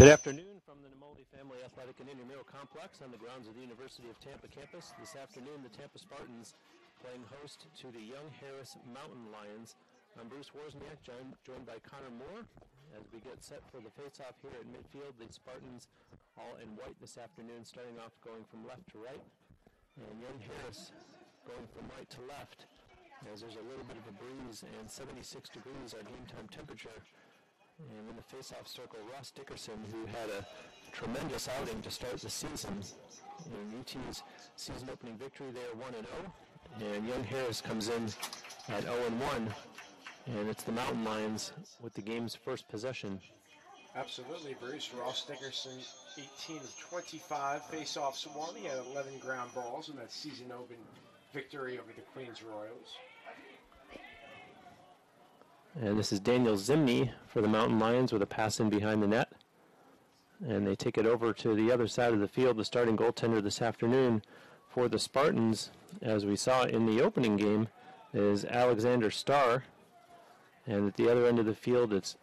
Good afternoon from the Namoldi Family Athletic and Intramural Complex on the grounds of the University of Tampa campus. This afternoon, the Tampa Spartans playing host to the Young Harris Mountain Lions. I'm Bruce Wozniak, joined by Connor Moore. As we get set for the face-off here at midfield, the Spartans all in white this afternoon, starting off going from left to right. And Young Harris going from right to left, as there's a little bit of a breeze and 76 degrees our game time temperature. And in the face-off circle, Ross Dickerson, who had a tremendous outing to start the season. In UT's season opening victory, they are 1-0. And Young Harris comes in at 0-1. And it's the Mountain Lions with the game's first possession. Absolutely, Bruce. Ross Dickerson, 18 of 25 face-offs won. He had 11 ground balls in that season open victory over the Queens Royals. And this is Daniel Zimney for the Mountain Lions with a pass in behind the net. And they take it over to the other side of the field. The starting goaltender this afternoon for the Spartans, as we saw in the opening game, is Alexander Starr. And at the other end of the field, it's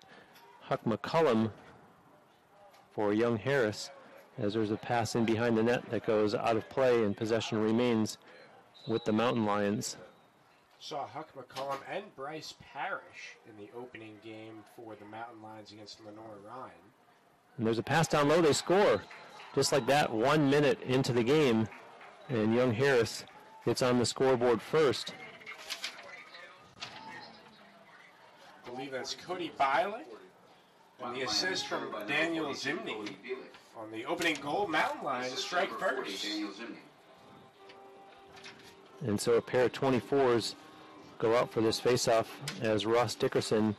Huck McCullum for Young Harris, as there's a pass in behind the net that goes out of play and possession remains with the Mountain Lions. Saw Huck McCullum and Bryce Parrish in the opening game for the Mountain Lions against Lenore Ryan. And there's a pass down low. They score just like that 1 minute into the game. And Young Harris gets on the scoreboard first. I believe that's Cody Bilek. And the assist from Daniel Zimney on the opening goal. Mountain Lions strike first. And so a pair of 24s go out for this faceoff as Ross Dickerson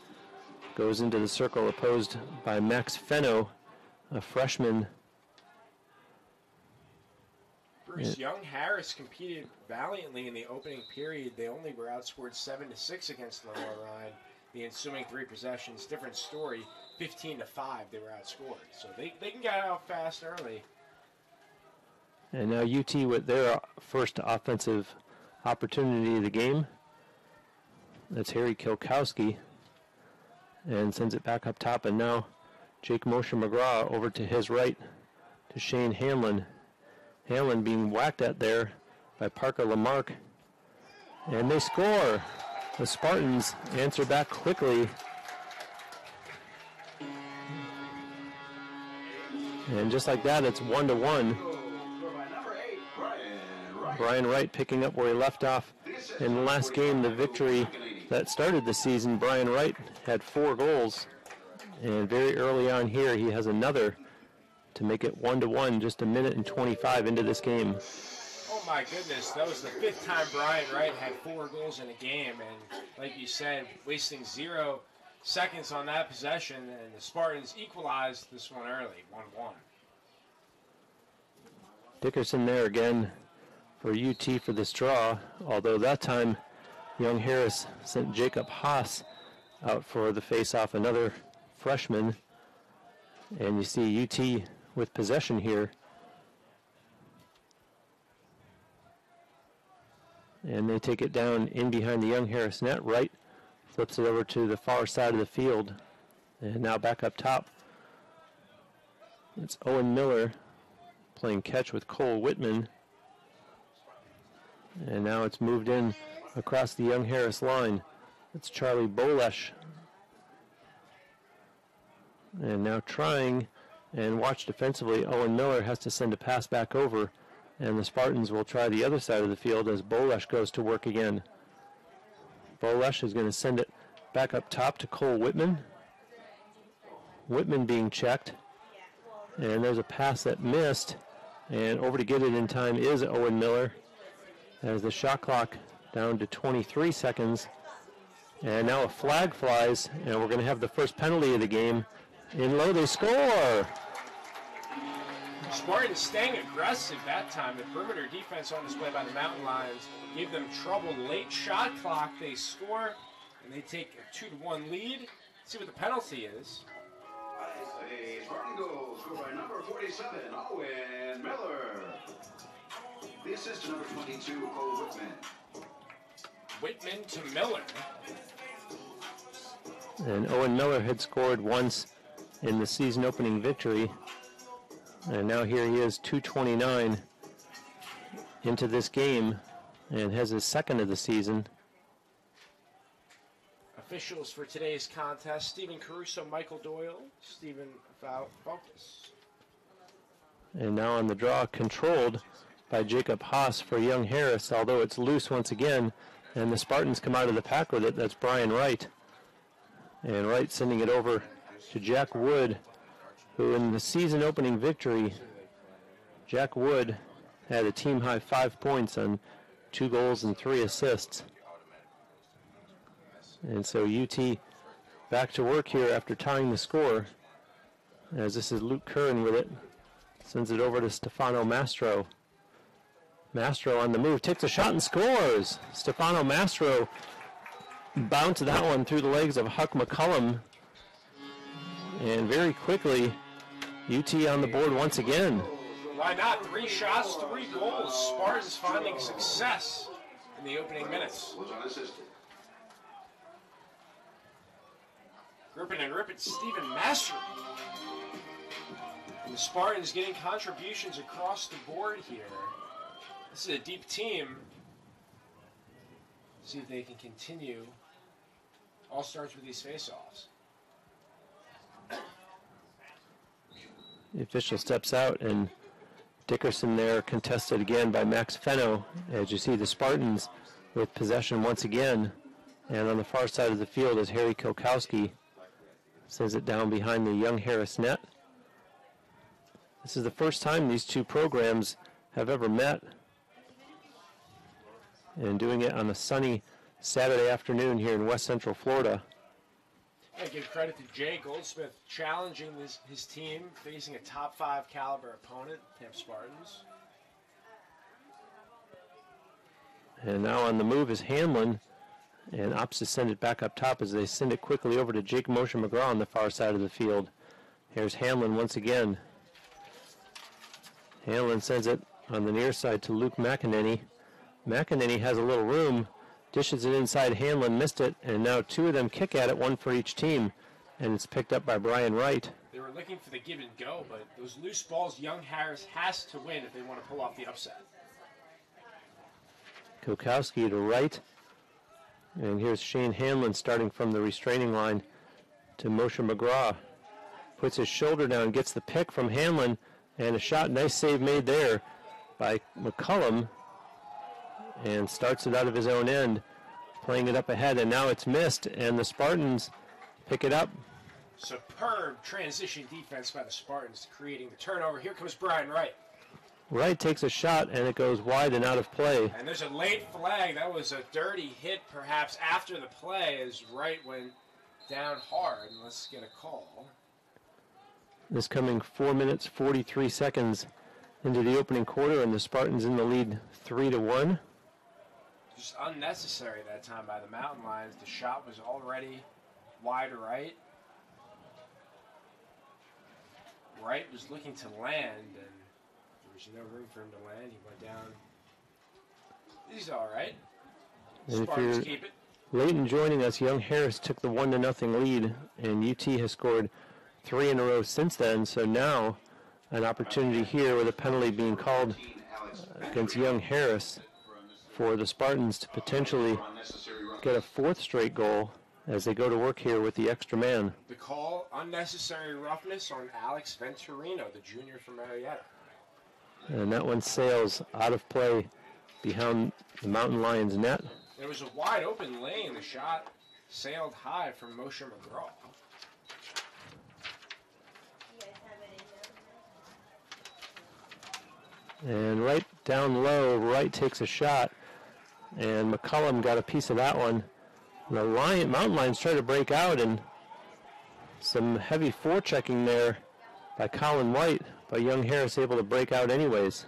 goes into the circle, opposed by Max Fenno, a freshman. Bruce, Young Harris competed valiantly in the opening period. They only were outscored 7-6 against Lenore Ryan. The ensuing three possessions, different story, 15-5 they were outscored. So they can get out fast early. And now UT with their first offensive opportunity of the game. That's Harry Kilkowski, and sends it back up top. And now Jake Mosher McGraw over to his right to Shane Hanlon. Hanlon being whacked at there by Parker Lamarck. And they score. The Spartans answer back quickly. And just like that, it's 1-1. Brian Wright picking up where he left off in the last game, the victory that started the season. Brian Wright had 4 goals, and very early on here he has another to make it 1-1 just a minute and 25 into this game. Oh my goodness, that was the 5th time Brian Wright had 4 goals in a game, and like you said, wasting 0 seconds on that possession, and the Spartans equalized this one early, 1-1. Dickerson there again for UT for this draw, although that time Young Harris sent Jacob Haas out for the face-off, another freshman. And you see UT with possession here. And they take it down in behind the Young Harris net. Wright flips it over to the far side of the field. And now back up top. It's Owen Miller playing catch with Cole Whitman. And now it's moved in across the Young Harris line. It's Charlie Bolesh. And now trying and watch defensively. Owen Miller has to send a pass back over. And the Spartans will try the other side of the field as Bolesh goes to work again. Bolesh is going to send it back up top to Cole Whitman. Whitman being checked. And there's a pass that missed. And over to get it in time is Owen Miller, as the shot clock down to 23 seconds. And now a flag flies, and we're going to have the first penalty of the game. In low, they score! Spartans staying aggressive that time. The perimeter defense on display by the Mountain Lions gave them trouble. Late shot clock, they score, and they take a 2-1 lead. Let's see what the penalty is. A Spartan goal scored by number 47, Owen Miller. The assist to number 22, Cole Whitman. Whitman to Miller. And Owen Miller had scored once in the season opening victory. And now here he is, 2:29 into this game, and has his second of the season. Officials for today's contest: Stephen Caruso, Michael Doyle, Stephen Focus. And now on the draw, controlled by Jacob Haas for Young Harris, although it's loose once again, and the Spartans come out of the pack with it. That's Brian Wright. And Wright sending it over to Jack Wood, who in the season opening victory, Jack Wood had a team high 5 points on 2 goals and 3 assists. And so UT back to work here after tying the score, as this is Luke Curran with it. Sends it over to Stefano Mastro. Mastro on the move, takes a shot and scores. Stefano Mastro bounced that one through the legs of Huck McCullum. And very quickly, UT on the board once again. Why not? 3 shots, 3 goals. Spartans finding success in the opening minutes. Gripping and ripping Stephen Mastro. And the Spartans getting contributions across the board here. This is a deep team. See if they can continue. All starts with these face-offs. The official steps out, and Dickerson there contested again by Max Fenno. As you see, the Spartans with possession once again. And on the far side of the field is Harry Kilkowski. Sends it down behind the Young Harris net. This is the first time these two programs have ever met. And doing it on a sunny Saturday afternoon here in West Central Florida. I give credit to Jay Goldsmith challenging his team, facing a top 5 caliber opponent, Tampa Spartans. And now on the move is Hanlon, and Ops has send it back up top as they send it quickly over to Jake Moshe McGraw on the far side of the field. Here's Hanlon once again. Hanlon sends it on the near side to Luke McEnany. McEnany has a little room, dishes it inside. Hanlon missed it, and now 2 of them kick at it, 1 for each team, and it's picked up by Brian Wright. They were looking for the give and go, but those loose balls Young Harris has to win if they want to pull off the upset. Kokowski to Wright, and here's Shane Hanlon starting from the restraining line to Moshe McGraw. Puts his shoulder down, gets the pick from Hanlon, and a shot, nice save made there by McCullum, and starts it out of his own end, playing it up ahead, and now it's missed, and the Spartans pick it up. Superb transition defense by the Spartans, creating the turnover. Here comes Brian Wright. Wright takes a shot, and it goes wide and out of play. And there's a late flag. That was a dirty hit, perhaps, after the play, as Wright went down hard. And let's get a call. This coming 4 minutes, 43 seconds into the opening quarter, and the Spartans in the lead 3-1. Just unnecessary that time by the Mountain Lions. The shot was already wide right. Wright was looking to land, and there was no room for him to land. He went down. He's all right. Spartans keep it. Late in joining us, Young Harris took the 1-0 lead, and UT has scored 3 in a row since then. So now an opportunity here with a penalty being called against Young Harris for the Spartans to potentially get a 4th straight goal as they go to work here with the extra man. The call, unnecessary roughness on Alex Venturino, the junior from Marietta. And that one sails out of play behind the Mountain Lions net. There was a wide open lane. The shot sailed high from Moshe McGraw. And right down low, Wright takes a shot, and McCullum got a piece of that one. The Mountain Lions try to break out, and some heavy forechecking there by Colin White, but Young Harris able to break out anyways.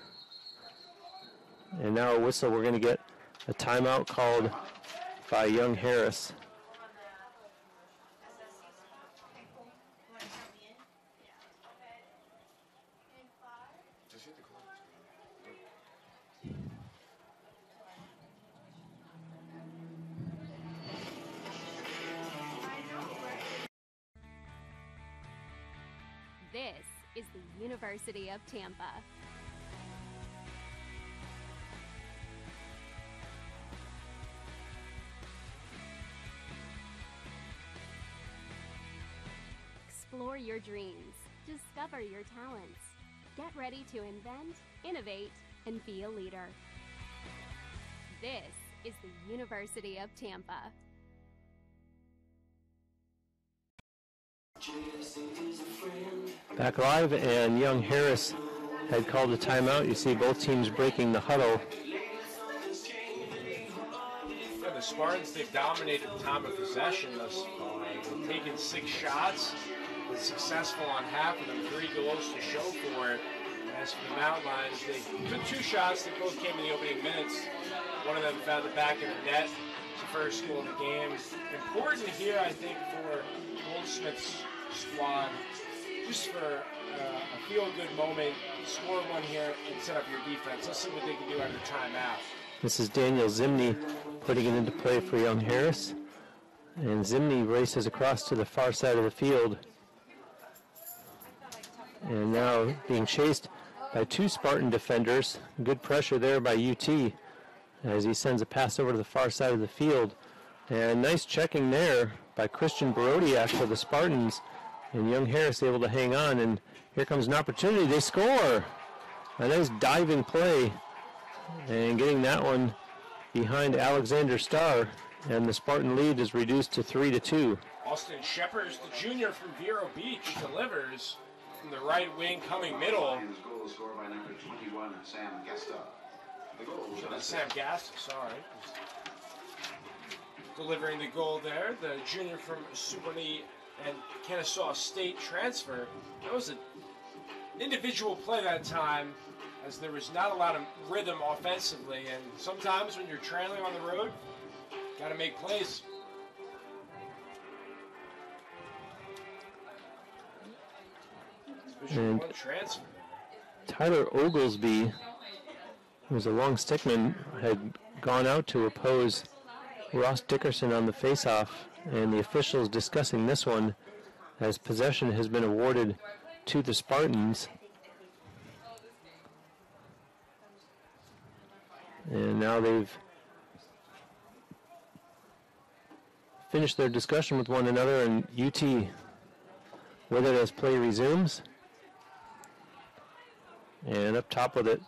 And now a whistle. We're going to get a timeout called by Young Harris. This is the University of Tampa. Explore your dreams. Discover your talents. Get ready to invent, innovate, and be a leader. This is the University of Tampa. Back live, and Young Harris had called a timeout. You see both teams breaking the huddle. Yeah, the Spartans, they've dominated the time of possession thus far. They've taken 6 shots, been successful on half of them, 3 goals to show for it. As for the Mountain Lions, they took 2 shots that both came in the opening minutes. One of them found the back of the net. It's the first goal of the game. Important here, I think, for Goldsmith's squad, just for a feel-good moment, score one here and set up your defense. Let's see what they can do after timeout. This is Daniel Zimney putting it into play for Young Harris. And Zimney races across to the far side of the field. And now being chased by 2 Spartan defenders. Good pressure there by UT as he sends a pass over to the far side of the field. And nice checking there by Christian Barodiak for the Spartans. And Young Harris able to hang on. And here comes an opportunity. They score! A nice diving play. And getting that one behind Alexander Starr. And the Spartan lead is reduced to 3-2. Austin Shepard, the junior from Vero Beach, delivers from the right wing, coming middle. Lions goal scored by number 21, Sam Gesta. The goal was Sam Gasta, sorry. Delivering the goal there, the junior from Suwannee and Kennesaw State transfer. That was an individual play that time, as there was not a lot of rhythm offensively, and sometimes when you're trailing on the road, got to make plays. And one transfer. Tyler Oglesby, who was a long stickman, had gone out to oppose Ross Dickerson on the faceoff, and the officials discussing this one as possession has been awarded to the Spartans. And now they've finished their discussion with one another, and UT with it as play resumes. And up top with it,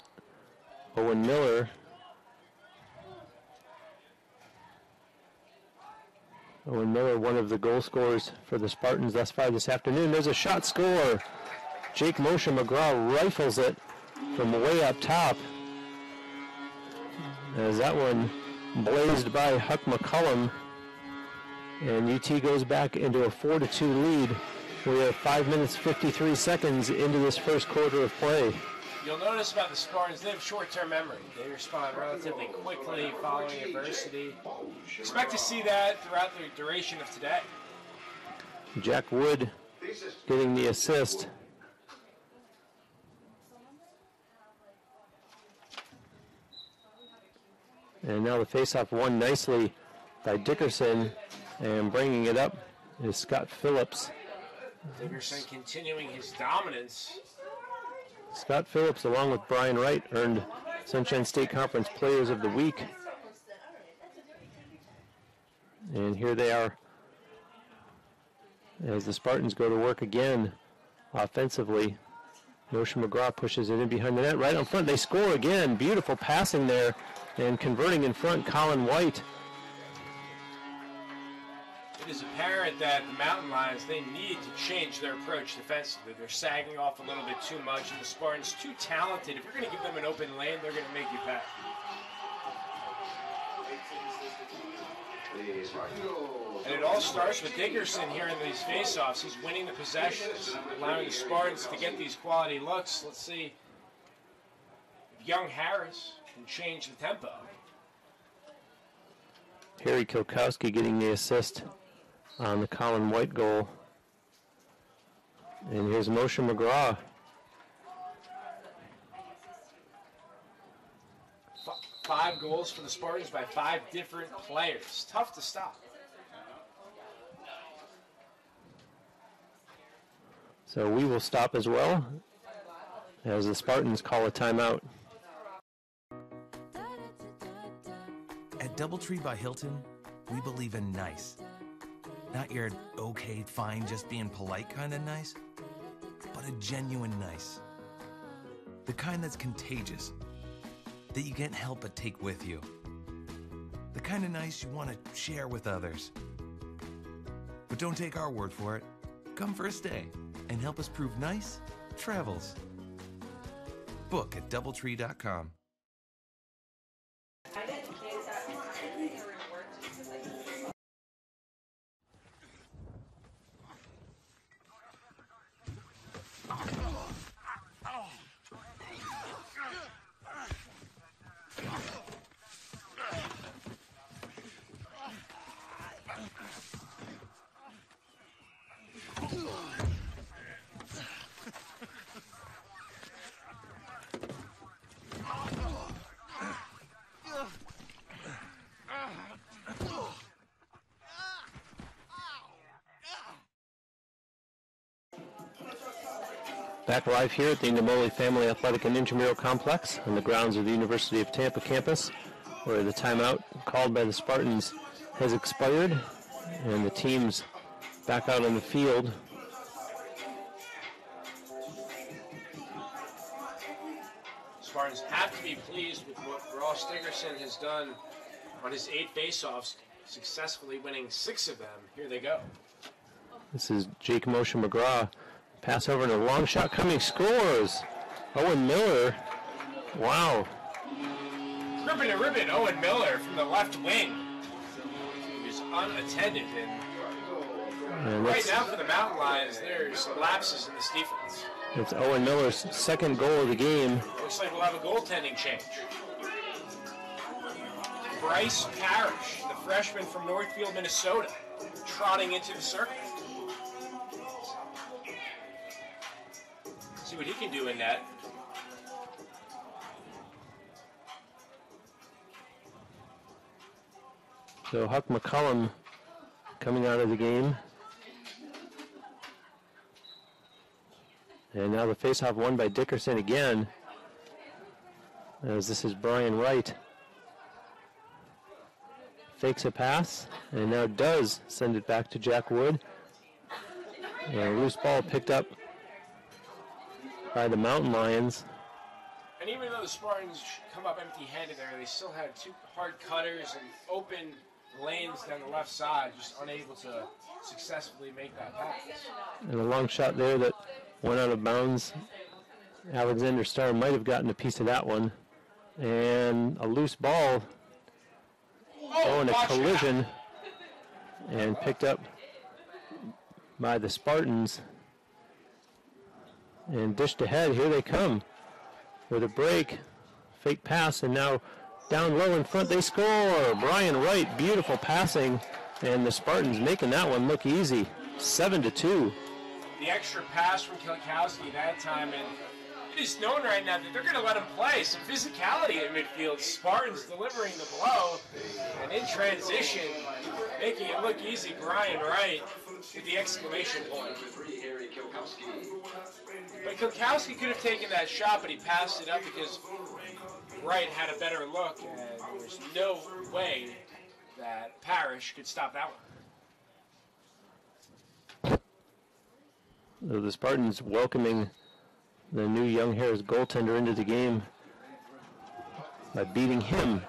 Owen Miller. Owen Miller, one of the goal scorers for the Spartans thus far this afternoon. There's a shot score. Jake Moshe McGraw rifles it from way up top. As that one blazed by Huck McCullum. And UT goes back into a 4-2 lead. We are 5 minutes 53 seconds into this first quarter of play. You'll notice about the Spartans, they have short-term memory. They respond relatively quickly following adversity. Expect to see that throughout the duration of today. Jack Wood getting the assist. And now the faceoff won nicely by Dickerson, and bringing it up is Scott Phillips. Dickerson continuing his dominance. Scott Phillips, along with Brian Wright, earned Sunshine State Conference Players of the Week. And here they are as the Spartans go to work again offensively. Moshe McGraw pushes it in behind the net, right on front. They score again. Beautiful passing there, and converting in front, Colin White. It is apparent that the Mountain Lions, they need to change their approach defensively. They're sagging off a little bit too much, and the Spartans too talented. If you're going to give them an open lane, they're going to make you pay. And it all starts with Dickerson here in these faceoffs. He's winning the possessions, allowing the Spartans to get these quality looks. Let's see if Young Harris can change the tempo. Harry Kilkowski getting the assist on the Colin White goal. And here's Moshe McGraw. Five goals for the Spartans by 5 different players. Tough to stop. So we will stop as well as the Spartans call a timeout. At DoubleTree by Hilton, we believe in nice. Not your okay, fine, just being polite kind of nice, but a genuine nice. The kind that's contagious, that you can't help but take with you. The kind of nice you want to share with others. But don't take our word for it. Come for a stay and help us prove nice travels. Book at DoubleTree.com. Back live here at the Namoli Family Athletic and Intramural Complex on the grounds of the University of Tampa campus, where the timeout called by the Spartans has expired, and the team's back out on the field. Spartans have to be pleased with what Ross Dickerson has done on his 8 faceoffs, successfully winning 6 of them. Here they go. This is Jake Moshe McGraw. Pass over and a long shot coming, scores. Owen Miller, wow. Ribbon to ribbon, Owen Miller from the left wing. He was unattended, and right now for the Mountain Lions, there's lapses in this defense. It's Owen Miller's second goal of the game. Looks like we'll have a goaltending change. Bryce Parrish, the freshman from Northfield, Minnesota, trotting into the circle. See what he can do in net. So Huck McCullum coming out of the game. And now the faceoff won by Dickerson again, as this is Brian Wright. Fakes a pass, and now does send it back to Jack Wood. And a loose ball picked up by the Mountain Lions. And even though the Spartans come up empty-handed there, they still had 2 hard cutters and open lanes down the left side, just unable to successfully make that pass. And a long shot there that went out of bounds. Alexander Starr might have gotten a piece of that one. And a loose ball. And a collision. And picked up by the Spartans. And dished ahead. Here they come with a break. Fake pass. And now down low in front they score. Brian Wright, beautiful passing. And the Spartans making that one look easy. 7-2. The extra pass from Kilkowski that time, and it is known right now that they're going to let him play. Some physicality in midfield. Spartans delivering the blow, and in transition, making it look easy. Brian Wright with the exclamation point. But Kilkowski could have taken that shot, but he passed it up because Wright had a better look, and there was no way that Parrish could stop that one. So the Spartans welcoming the new Young Harris goaltender into the game by beating him.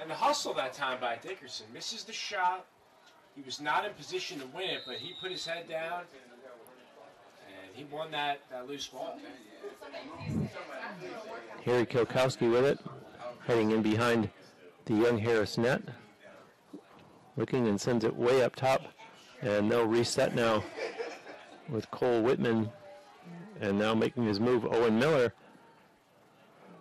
And the hustle that time by Dickerson. Misses the shot. He was not in position to win it, but he put his head down, and he won that loose ball. Harry Kilkowski with it, heading in behind the Young Harris net. Looking and sends it way up top, and they'll reset now with Cole Whitman, and now making his move, Owen Miller.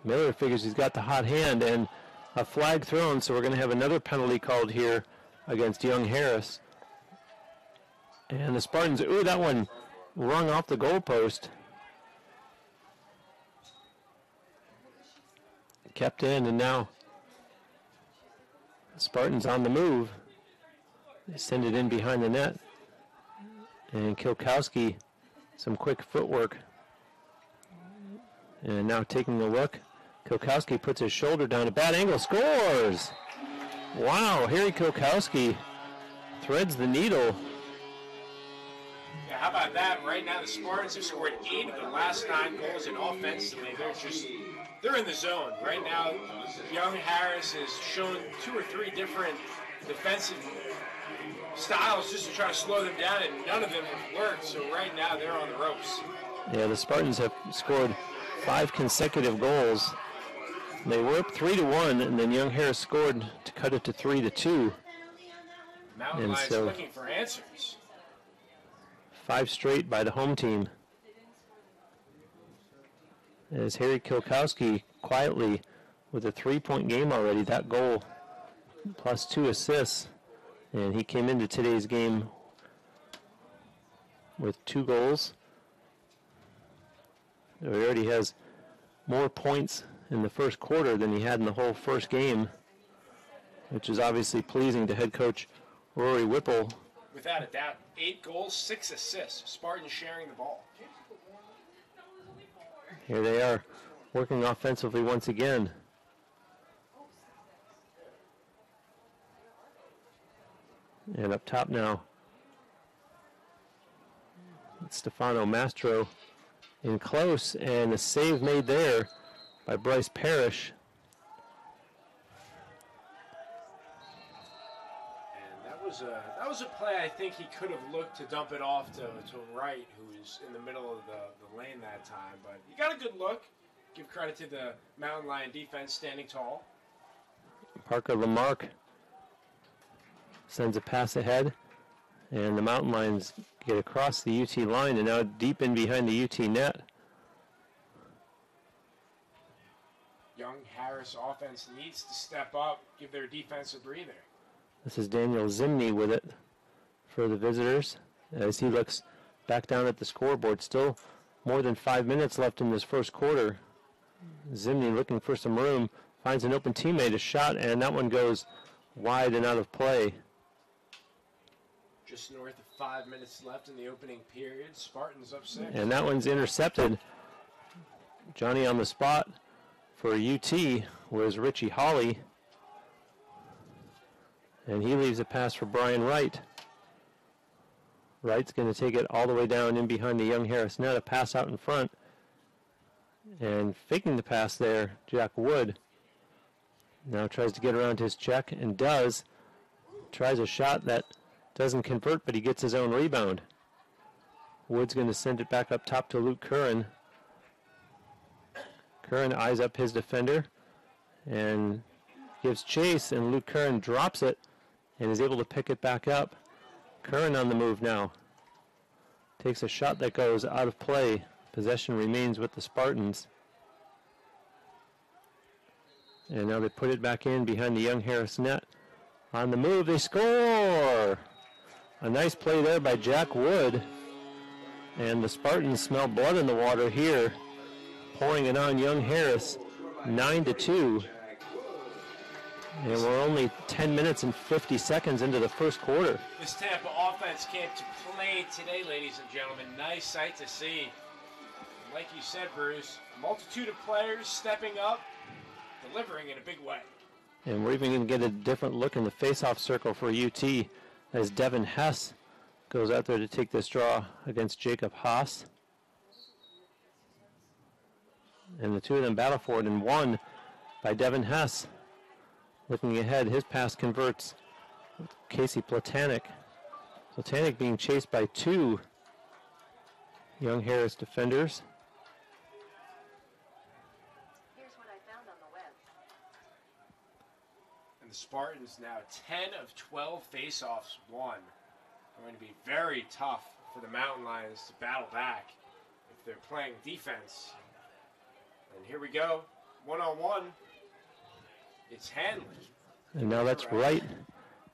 Miller figures he's got the hot hand, and a flag thrown, so we're going to have another penalty called here against Young Harris. And the Spartans, ooh, that one rung off the goalpost. Kept in, and now the Spartans on the move. They send it in behind the net. And Kilkowski, some quick footwork. And now taking a look. Kilkowski puts his shoulder down. A bad angle. Scores! Wow, Harry Kilkowski threads the needle. Yeah, how about that? Right now the Spartans have scored 8 of the last 9 goals, and offensively they're in the zone. Right now, young Harris has shown 2 or 3 different defensive styles just to try to slow them down, and none of them have worked. So right now they're on the ropes. Yeah, the Spartans have scored 5 consecutive goals. They were up 3-1, and then young Harris scored to cut it to 3-2. Mountain Lions looking for answers. 5 straight by the home team. As Harry Kilkowski quietly with a 3-point game already, that goal plus 2 assists. And he came into today's game with 2 goals. So he already has more points in the first quarter than he had in the whole first game, which is obviously pleasing to head coach Rory Whipple. Without a doubt, 8 goals, 6 assists. Spartans sharing the ball. Here they are working offensively once again. And up top now, it's Stefano Mastro in close, and a save made there by Bryce Parrish. And that was a play I think he could have looked to dump it off to Wright, who was in the middle of the lane that time. But he got a good look. Give credit to the Mountain Lion defense standing tall. Parker Lamarck sends a pass ahead, and the Mountain Lions get across the UT line and now deep in behind the UT net. Young Harris offense needs to step up, give their defense a breather. This is Daniel Zimney with it for the visitors as he looks back down at the scoreboard. Still more than 5 minutes left in this first quarter. Zimney looking for some room, finds an open teammate, a shot, and that one goes wide and out of play. Just north of 5 minutes left in the opening period. Spartans up 6. And that one's intercepted. Johnny on the spot for UT was Richie Hawley. And he leaves a pass for Brian Wright. Wright's going to take it all the way down in behind the young Harris net, a pass out in front. And faking the pass there, Jack Wood. Now tries to get around his check and does. Tries a shot that doesn't convert, but he gets his own rebound. Wood's going to send it back up top to Luke Curran. Curran eyes up his defender and gives chase, and Luke Curran drops it and is able to pick it back up. Curran on the move now. Takes a shot that goes out of play. Possession remains with the Spartans. And now they put it back in behind the young Harris net. On the move, they score! A nice play there by Jack Wood. And the Spartans smell blood in the water here, pouring it on young Harris, 9-2. And we're only 10 minutes and 50 seconds into the first quarter. This Tampa offense came to play today, ladies and gentlemen. Nice sight to see. Like you said, Bruce, a multitude of players stepping up, delivering in a big way. And we're even going to get a different look in the face-off circle for UT as Devin Hess goes out there to take this draw against Jacob Haas. And the two of them battle for it, and won by Devin Hess. Looking ahead, his pass converts with Casey Platanic. Platanic being chased by 2 young Harris defenders. Here's what I found on the web. And the Spartans now 10 of 12 face-offs won. Going to be very tough for the Mountain Lions to battle back if they're playing defense. And here we go, one-on-one. It's Hanley. And now that's Wright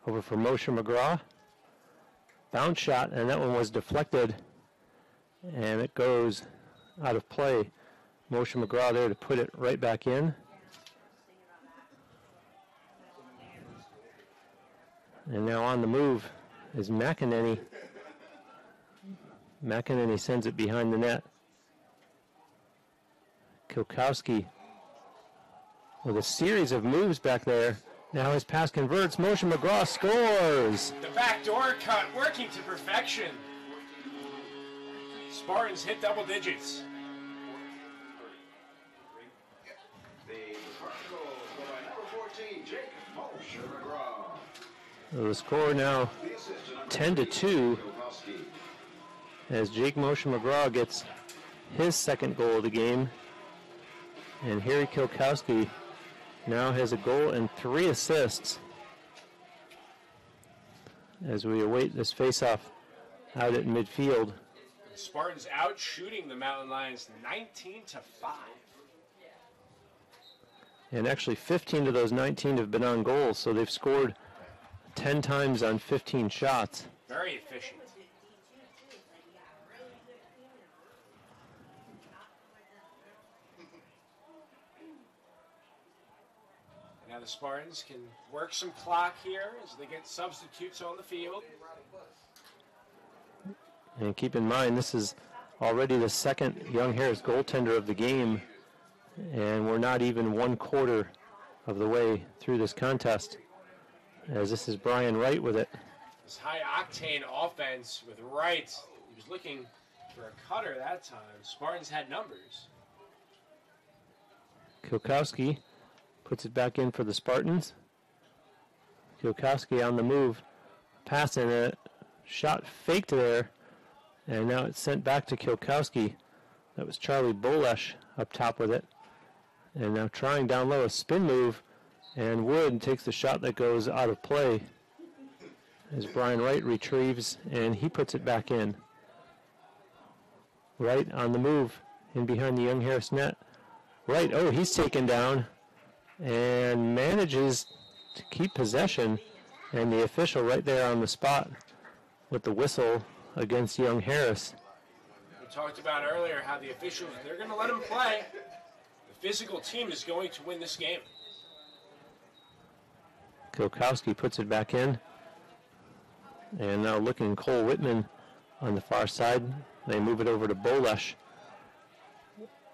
over for Moshe McGraw. Bounce shot, and that one was deflected. And it goes out of play. Moshe McGraw there to put it right back in. And now on the move, is McEnany. McEnany sends it behind the net. Kilkowski with a series of moves back there. Now his pass converts. Moshe McGraw scores. The backdoor cut working to perfection. Spartans hit double digits. The Spartan goal scored by number 14, Jake Moshe McGraw. So the score now The assist to number 10-2 Kilkowski. as Jake Moshe McGraw gets his second goal of the game. And Harry Kilkowski now has a goal and 3 assists as we await this face-off out at midfield. The Spartans out shooting the Mountain Lions 19-5. And actually 15 of those 19 have been on goal, so they've scored 10 times on 15 shots. Very efficient. Now the Spartans can work some clock here as they get substitutes on the field. And keep in mind, this is already the second Young Harris goaltender of the game, and we're not even 1/4 of the way through this contest, as this is Brian Wright with it. This high-octane offense with Wright. He was looking for a cutter that time. Spartans had numbers. Kilkowski puts it back in for the Spartans. Kilkowski on the move, passing it, shot faked there, and now it's sent back to Kilkowski. That was Charlie Bolesh up top with it. And now trying down low, a spin move, and Wood takes the shot that goes out of play as Brian Wright retrieves, and he puts it back in. Wright on the move, in behind the Young Harris net. Wright, oh, he's taken down and manages to keep possession, and the official right there on the spot with the whistle against Young Harris. We talked about earlier how the officials, they're going to let him play. The physical team is going to win this game. Kilkowski puts it back in. And now looking Cole Whitman on the far side. They move it over to Bolesh.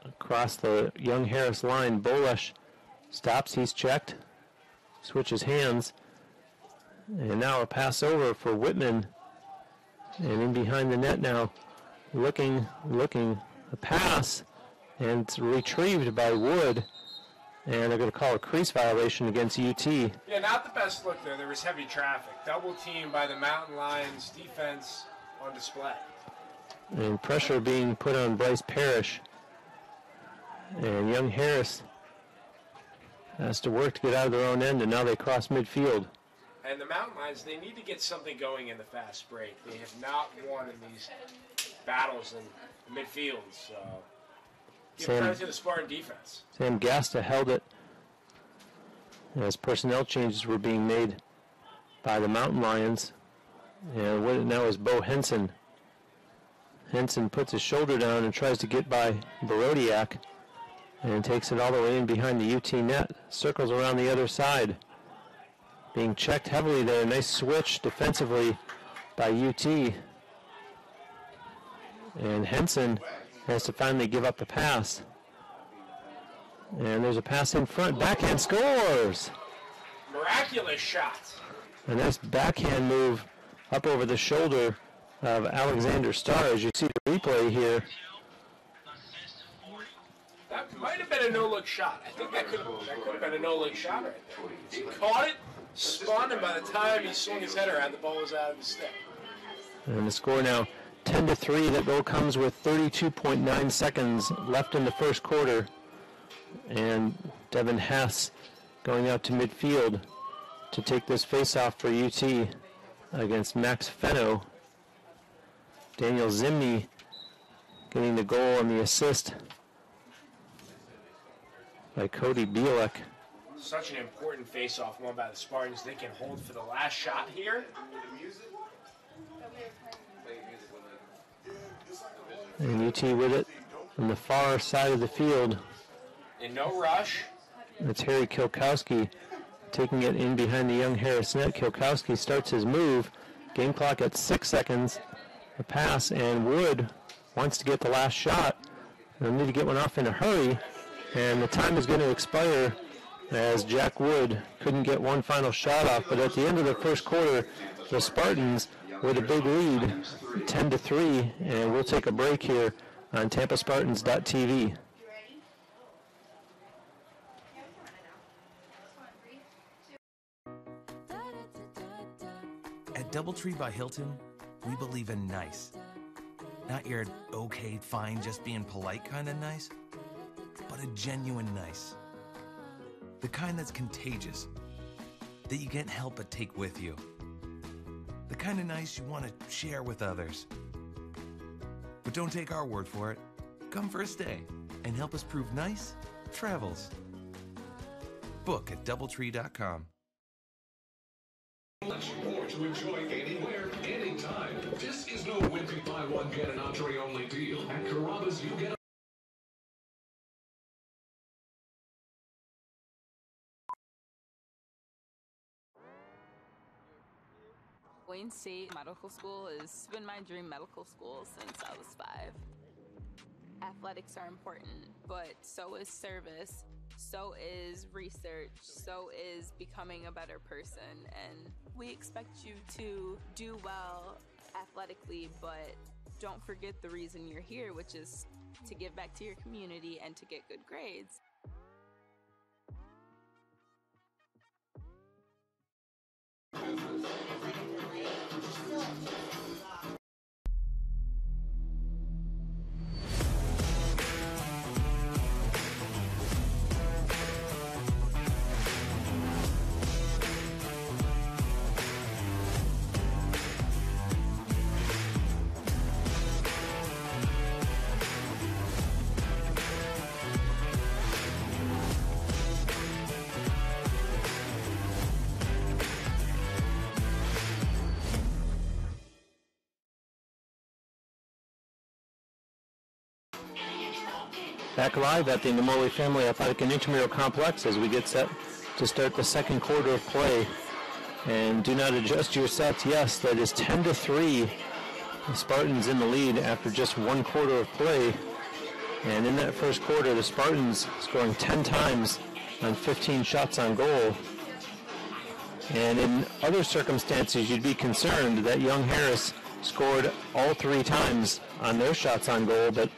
Across the Young Harris line, Bolesh stops, he's checked, switches hands, and now a pass over for Whitman. And in behind the net now, looking, a pass, and it's retrieved by Wood. And they're going to call a crease violation against UT. Yeah, not the best look there. There was heavy traffic. Double team by the Mountain Lions defense on display. And pressure being put on Bryce Parrish. And Young Harris has to work to get out of their own end, and now they cross midfield. And the Mountain Lions, they need to get something going in the fast break. They have not won in these battles in midfield, so give credit to the Spartan defense. Sam Gasta held it as personnel changes were being made by the Mountain Lions. And with it now is Bo Henson. Henson puts his shoulder down and tries to get by Barodiak and takes it all the way in behind the UT net. Circles around the other side. Being checked heavily there. Nice switch defensively by UT. And Henson has to finally give up the pass. And there's a pass in front. Backhand scores! Miraculous shot. A nice backhand move up over the shoulder of Alexander Starr, as you see the replay here. That might have been a no-look shot. I think that could have been a no-look shot right there. He caught it, spun, and by the time he swung his head around, the ball was out of his stick. And the score now 10-3. That goal comes with 32.9 seconds left in the first quarter. And Devin Hess going out to midfield to take this face-off for UT against Max Fenno. Daniel Zimney getting the goal and the assist by Cody Bielek. Such an important face-off won by the Spartans. They can hold for the last shot here. And UT with it on the far side of the field. In no rush. It's Harry Kilkowski taking it in behind the Young Harris net. Kilkowski starts his move, Game clock at 6 seconds. A pass, and Wood wants to get the last shot. They'll need to get one off in a hurry, and the time is going to expire as Jack Wood couldn't get one final shot off. But at the end of the first quarter, the Spartans with a big lead, 10-3, and we'll take a break here on TampaSpartans.tv. At DoubleTree by Hilton, we believe in nice. Not your okay, fine, just being polite kind of nice, but a genuine nice. The kind that's contagious, that you can't help but take with you. The kind of nice you want to share with others. But don't take our word for it. Come for a stay and help us prove nice travels. Book at DoubleTree.com. Much more to enjoy anywhere, anytime. This is no wimpy buy one, get an entree only deal. At Carrabba's, you get Wayne State Medical School has been my dream medical school since I was 5. Athletics are important, but so is service, so is research, so is becoming a better person, and we expect you to do well athletically, but don't forget the reason you're here, which is to give back to your community and to get good grades. Back live at the Namoli Family Athletic and Intramural Complex as we get set to start the second quarter of play. And do not adjust your sets. Yes, that is 10-3. The Spartans in the lead after just one quarter of play. And in that first quarter, the Spartans scoring 10 times on 15 shots on goal. And in other circumstances, you'd be concerned that Young Harris scored all 3 times on their shots on goal, but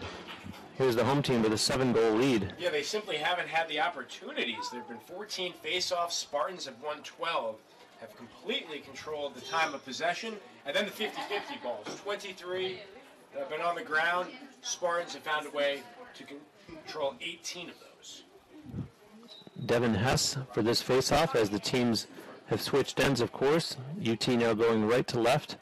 here's the home team with a 7-goal lead. Yeah, they simply haven't had the opportunities. There have been 14 face-offs. Spartans have won 12, have completely controlled the time of possession. And then the 50-50 balls, 23 that have been on the ground. Spartans have found a way to control 18 of those. Devin Hess for this face-off as the teams have switched ends, of course. UT now going right to left.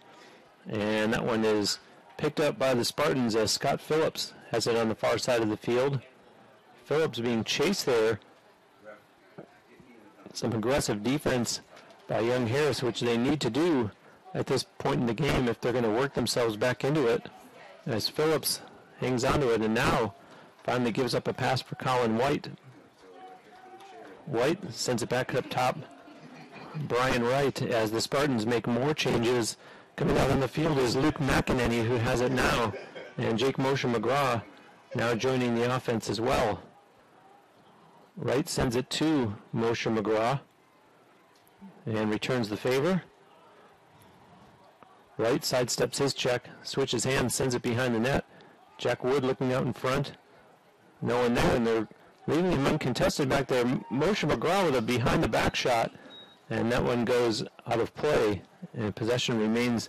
And that one is picked up by the Spartans as Scott Phillips has it on the far side of the field. Phillips being chased there. Some aggressive defense by Young Harris, which they need to do at this point in the game if they're going to work themselves back into it. As Phillips hangs onto it and now finally gives up a pass for Colin White. White sends it back up top. Brian Wright, as the Spartans make more changes. Coming out on the field is Luke McEnany, who has it now, and Jake Moshe McGraw now joining the offense as well. Wright sends it to Moshe McGraw and returns the favor. Wright sidesteps his check, switches hands, sends it behind the net. Jack Wood looking out in front. No one there, and they're leaving him uncontested back there. Moshe McGraw with a behind-the-back shot, and that one goes out of play, and possession remains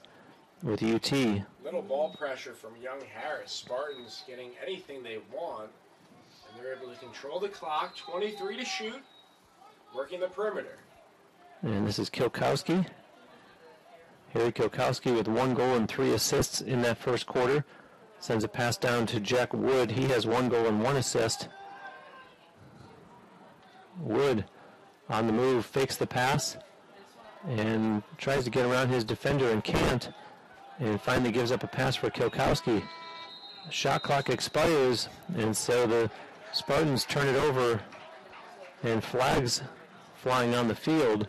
with UT. Little ball pressure from Young Harris. Spartans getting anything they want, and they're able to control the clock. 23 to shoot, working the perimeter. And this is Kilkowski. Harry Kilkowski with 1 goal and 3 assists in that first quarter. Sends a pass down to Jack Wood. He has 1 goal and 1 assist. Wood on the move, fakes the pass, and tries to get around his defender and can't, and finally gives up a pass for Kilkowski. Shot clock expires, and so the Spartans turn it over, and flags flying on the field.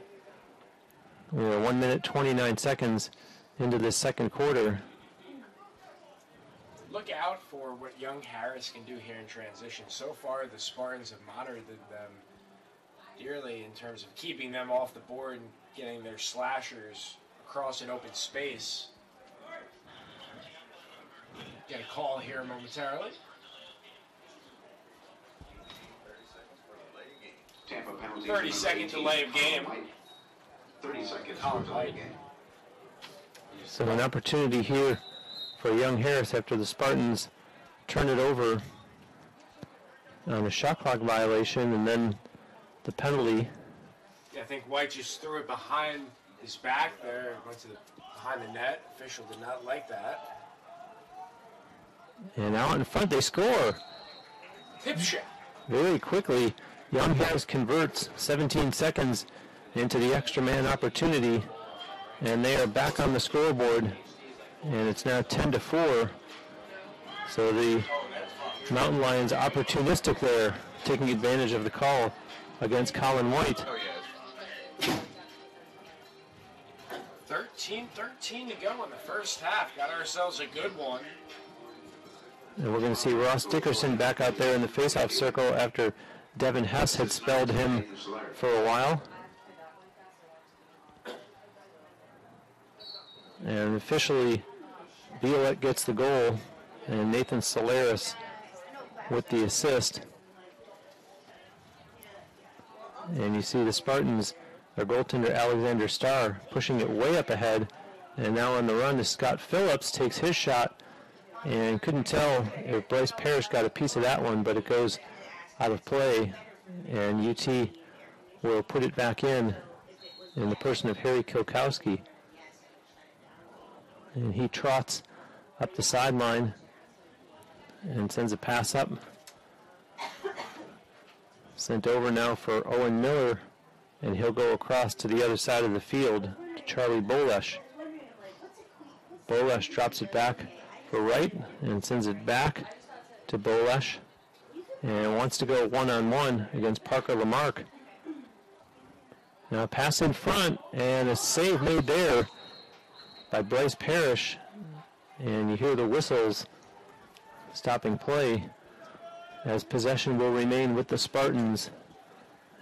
We're 1 minute, 29 seconds into the second quarter. Look out for what young Harris can do here in transition. So far, the Spartans have monitored them dearly in terms of keeping them off the board and getting their slashers across an open space. Get a call here momentarily. Tampa penalty. 30-second delay of game. 30 seconds Colin for delay White. game. So an opportunity here for young Harris after the Spartans turn it over on a shot clock violation and then the penalty. Yeah, I think White just threw it behind his back there, went to behind the net. Official did not like that. And out in front they score. Tip shot. Very quickly, young Harris converts 17 seconds into the extra man opportunity, and they are back on the scoreboard, and it's now 10-4. So the Mountain Lions opportunistic there, taking advantage of the call against Colin White. 13-13 to go in the first half. Got ourselves a good one. And we're going to see Ross Dickerson back out there in the faceoff circle after Devin Hess had spelled him for a while. And officially, Violette gets the goal, and Nathan Solaris with the assist. And you see the Spartans, their goaltender Alexander Starr, pushing it way up ahead. And now on the run is Scott Phillips, takes his shot, and couldn't tell if Bryce Parrish got a piece of that one, but it goes out of play, and UT will put it back in the person of Harry Kilkowski. And he trots up the sideline and sends a pass up. Sent over now for Owen Miller, and he'll go across to the other side of the field to Charlie Bolesh. Bolesh drops it back for Wright and sends it back to Bolesh and wants to go one-on-one against Parker Lamarck. Now a pass in front and a save made there by Bryce Parrish, and you hear the whistles stopping play as possession will remain with the Spartans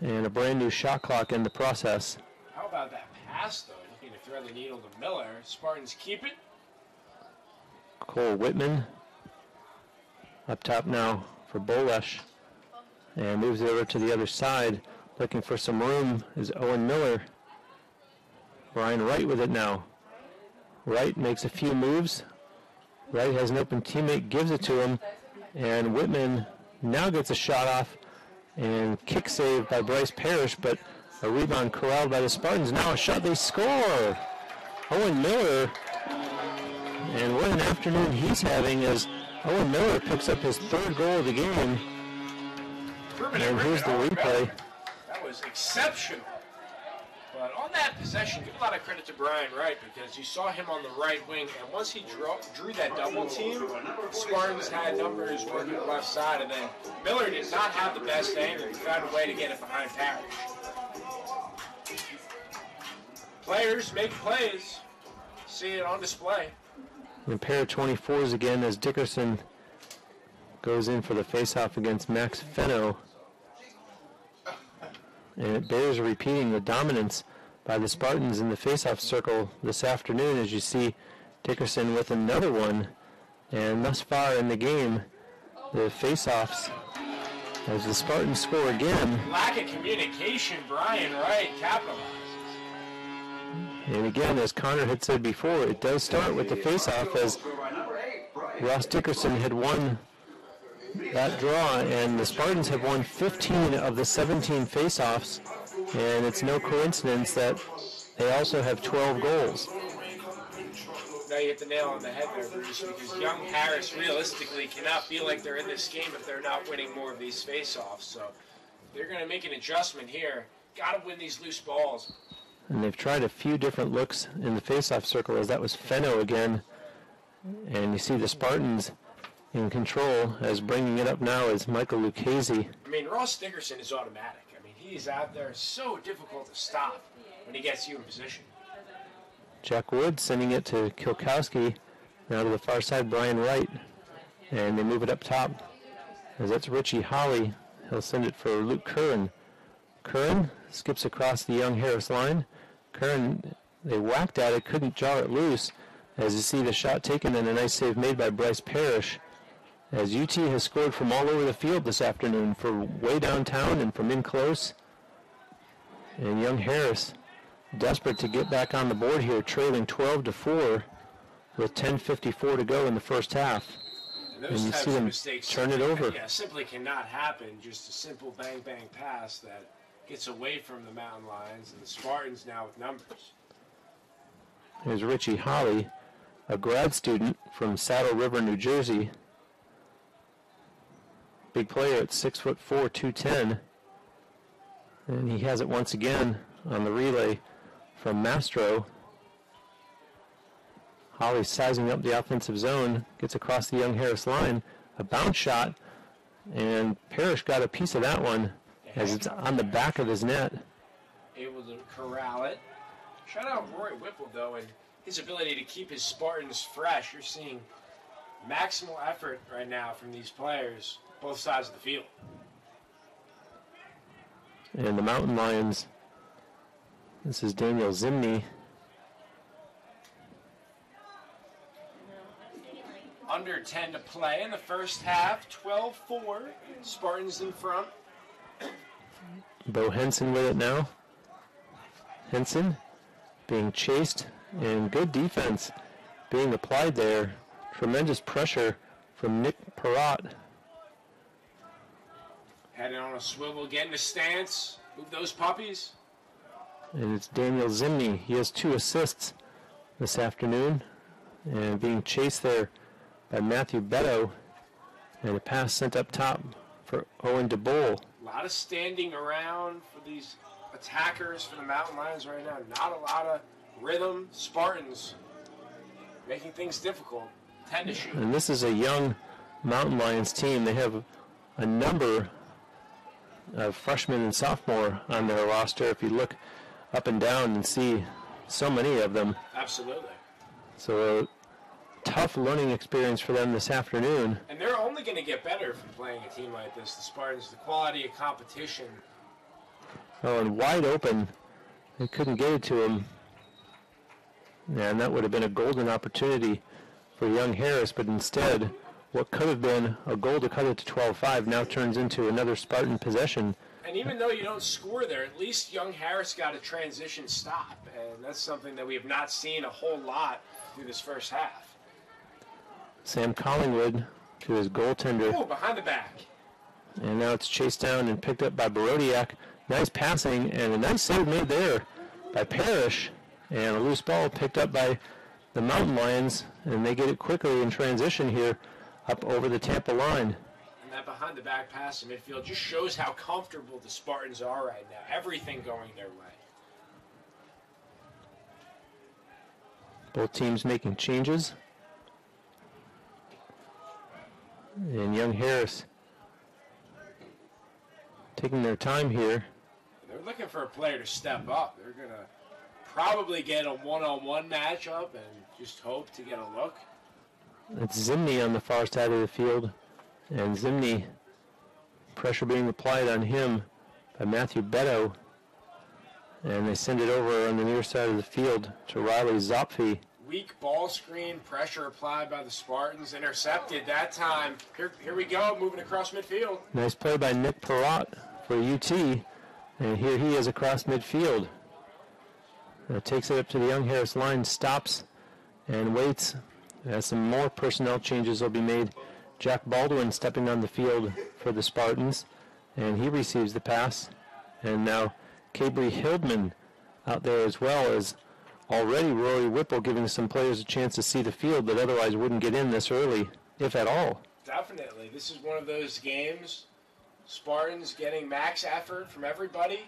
and a brand new shot clock in the process. How about that pass, though? Looking to thread the needle to Miller. Spartans keep it. Cole Whitman up top now for Bolesh and moves it over to the other side. Looking for some room is Owen Miller. Ryan Wright with it now. Wright makes a few moves. Wright has an open teammate, gives it to him, and Whitman now gets a shot off and kick save by Bryce Parrish, but a rebound corralled by the Spartans. Now a shot, they score! Owen Miller, and what an afternoon he's having as Owen Miller picks up his third goal of the game. And here's the replay. That was exceptional. But on that possession, give a lot of credit to Brian Wright because you saw him on the right wing, and once he drew that double team, Spartans had numbers working the left side, and then Miller did not have the best angle. He found a way to get it behind Parrish. Players make plays. See it on display. And a pair of 24s again as Dickerson goes in for the faceoff against Max Fenno. And it bears repeating the dominance by the Spartans in the faceoff circle this afternoon as you see Dickerson with another one. And thus far in the game, the faceoffs as the Spartans score again. Lack of communication, Brian Wright capitalizes. And again, as Connor had said before, it does start with the faceoff as Ross Dickerson had won that draw, and the Spartans have won 15 of the 17 faceoffs, and it's no coincidence that they also have 12 goals. Now you hit the nail on the head there, Bruce, because young Harris realistically cannot feel like they're in this game if they're not winning more of these faceoffs. So they're going to make an adjustment here. Got to win these loose balls. And they've tried a few different looks in the faceoff circle as that was Fenno again, and you see the Spartans in control as bringing it up now is Michael Lucchese. I mean, Ross Dickerson is automatic. I mean, he's out there so difficult to stop when he gets you in position. Jack Wood sending it to Kilkowski. Now to the far side, Brian Wright. And they move it up top. As that's Richie Holly. He'll send it for Luke Curran. Curran skips across the Young Harris line. Curran, they whacked at it, couldn't jar it loose. As you see the shot taken and a nice save made by Bryce Parrish. As UT has scored from all over the field this afternoon, from way downtown and from in close. And Young Harris desperate to get back on the board here, trailing 12-4 with 10:54 to go in the first half. And you see them turn it over. Yeah, simply cannot happen. Just a simple bang-bang pass that gets away from the Mountain Lions, and the Spartans now with numbers. Here's Richie Holly, a grad student from Saddle River, New Jersey. Big player at 6'4", 210. And he has it once again on the relay from Mastro. Holly sizing up the offensive zone, gets across the Young Harris line, a bounce shot, and Parrish got a piece of that one as it's on the back of his net. Able to corral it. Shout out Roy Whipple, though, and his ability to keep his Spartans fresh. You're seeing maximal effort right now from these players, both sides of the field. And the Mountain Lions, this is Daniel Zimney. Under 10 to play in the first half, 12-4. Spartans in front. Bo Henson with it now. Henson being chased, and good defense being applied there. Tremendous pressure from Nick Perrott. Heading on a swivel, getting a stance. Move those puppies. And it's Daniel Zimney. He has 2 assists this afternoon. And being chased there by Matthew Beto. And a pass sent up top for Owen DeBoll. A lot of standing around for these attackers for the Mountain Lions right now. Not a lot of rhythm. Spartans making things difficult. 10 to shoot. And this is a young Mountain Lions team. They have a number of freshmen and sophomore on their roster. If you look up and down and see so many of them. Absolutely. So a tough learning experience for them this afternoon. And they're only going to get better from playing a team like this. The Spartans, the quality of competition. Oh, and wide open. They couldn't get it to him. Yeah, and that would have been a golden opportunity for Young Harris, but instead, what could have been a goal to cut it to 12-5 now turns into another Spartan possession. And even though you don't score there, at least Young Harris got a transition stop. And that's something that we have not seen a whole lot through this first half. Sam Collingwood to his goaltender. Oh, behind the back. And now it's chased down and picked up by Barodiak. Nice passing and a nice save made there by Parrish. And a loose ball picked up by the Mountain Lions. And they get it quickly in transition here up over the Tampa line. And that behind the back pass in midfield just shows how comfortable the Spartans are right now. Everything going their way. Both teams making changes. And Young Harris taking their time here. They're looking for a player to step up. They're going to probably get a one-on-one matchup and just hope to get a look. It's Zimney on the far side of the field. And Zimney, pressure being applied on him by Matthew Beto. And they send it over on the near side of the field to Riley Zopfe. Weak ball screen, pressure applied by the Spartans, intercepted that time. Here we go, moving across midfield. Nice play by Nick Perrott for UT, and here he is across midfield. Takes it up to the Young Harris line, stops and waits. As some more personnel changes will be made. Jack Baldwin stepping on the field for the Spartans, and he receives the pass. And now Cabry Hildman out there as well as already Rory Whipple giving some players a chance to see the field that otherwise wouldn't get in this early, if at all. Definitely. This is one of those games. Spartans getting max effort from everybody.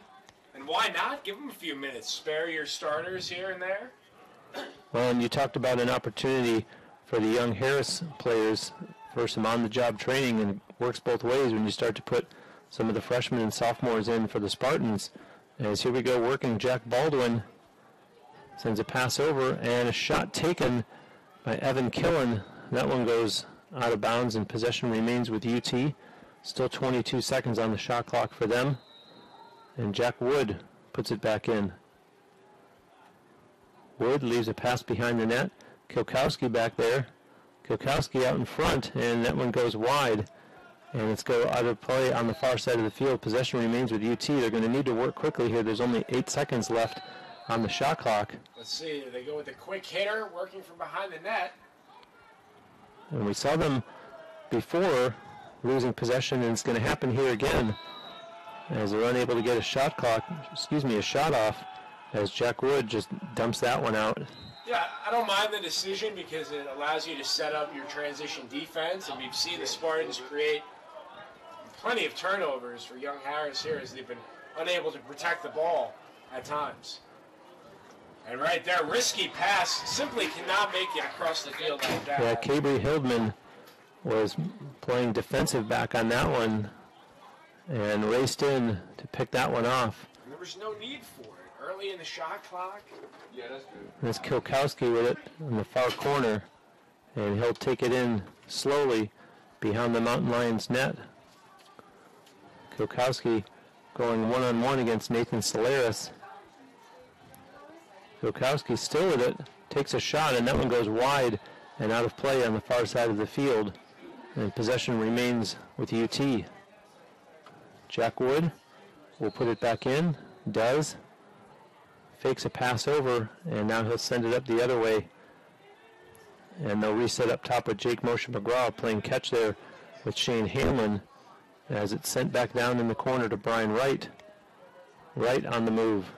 And why not? Give them a few minutes. Spare your starters here and there. Well, and you talked about an opportunity for the Young Harris players for some on-the-job training, and it works both ways when you start to put some of the freshmen and sophomores in for the Spartans. As here we go working Jack Baldwin. Sends a pass over, and a shot taken by Evan Killen. That one goes out of bounds, and possession remains with UT. Still 22 seconds on the shot clock for them. And Jack Wood puts it back in. Wood leaves a pass behind the net. Kilkowski back there. Kilkowski out in front, and that one goes wide. And it's go out of play on the far side of the field. Possession remains with UT. They're going to need to work quickly here. There's only 8 seconds left on the shot clock. Let's see. They go with a quick hitter working from behind the net. And we saw them before losing possession, and it's going to happen here again as they're unable to get a shot off as Jack Wood just dumps that one out. Yeah, I don't mind the decision because it allows you to set up your transition defense, and we've seen the Spartans create plenty of turnovers for young Harris here as they've been unable to protect the ball at times. And right there, risky pass, simply cannot make it across the field like that. Yeah, Cabry Hildman was playing defensive back on that one and raced in to pick that one off. And there was no need for it. Early in the shot clock. Yeah, that's good. There's Kilkowski with it in the far corner, and he'll take it in slowly behind the Mountain Lions net. Kilkowski going one-on-one against Nathan Solaris. Kilkowski still with it, takes a shot, and that one goes wide and out of play on the far side of the field. And possession remains with UT. Jack Wood will put it back in, does. Fakes a pass over, and now he'll send it up the other way. And they'll reset up top with Jake Moshe McGraw playing catch there with Shane Hanlon as it's sent back down in the corner to Brian Wright. Wright on the move.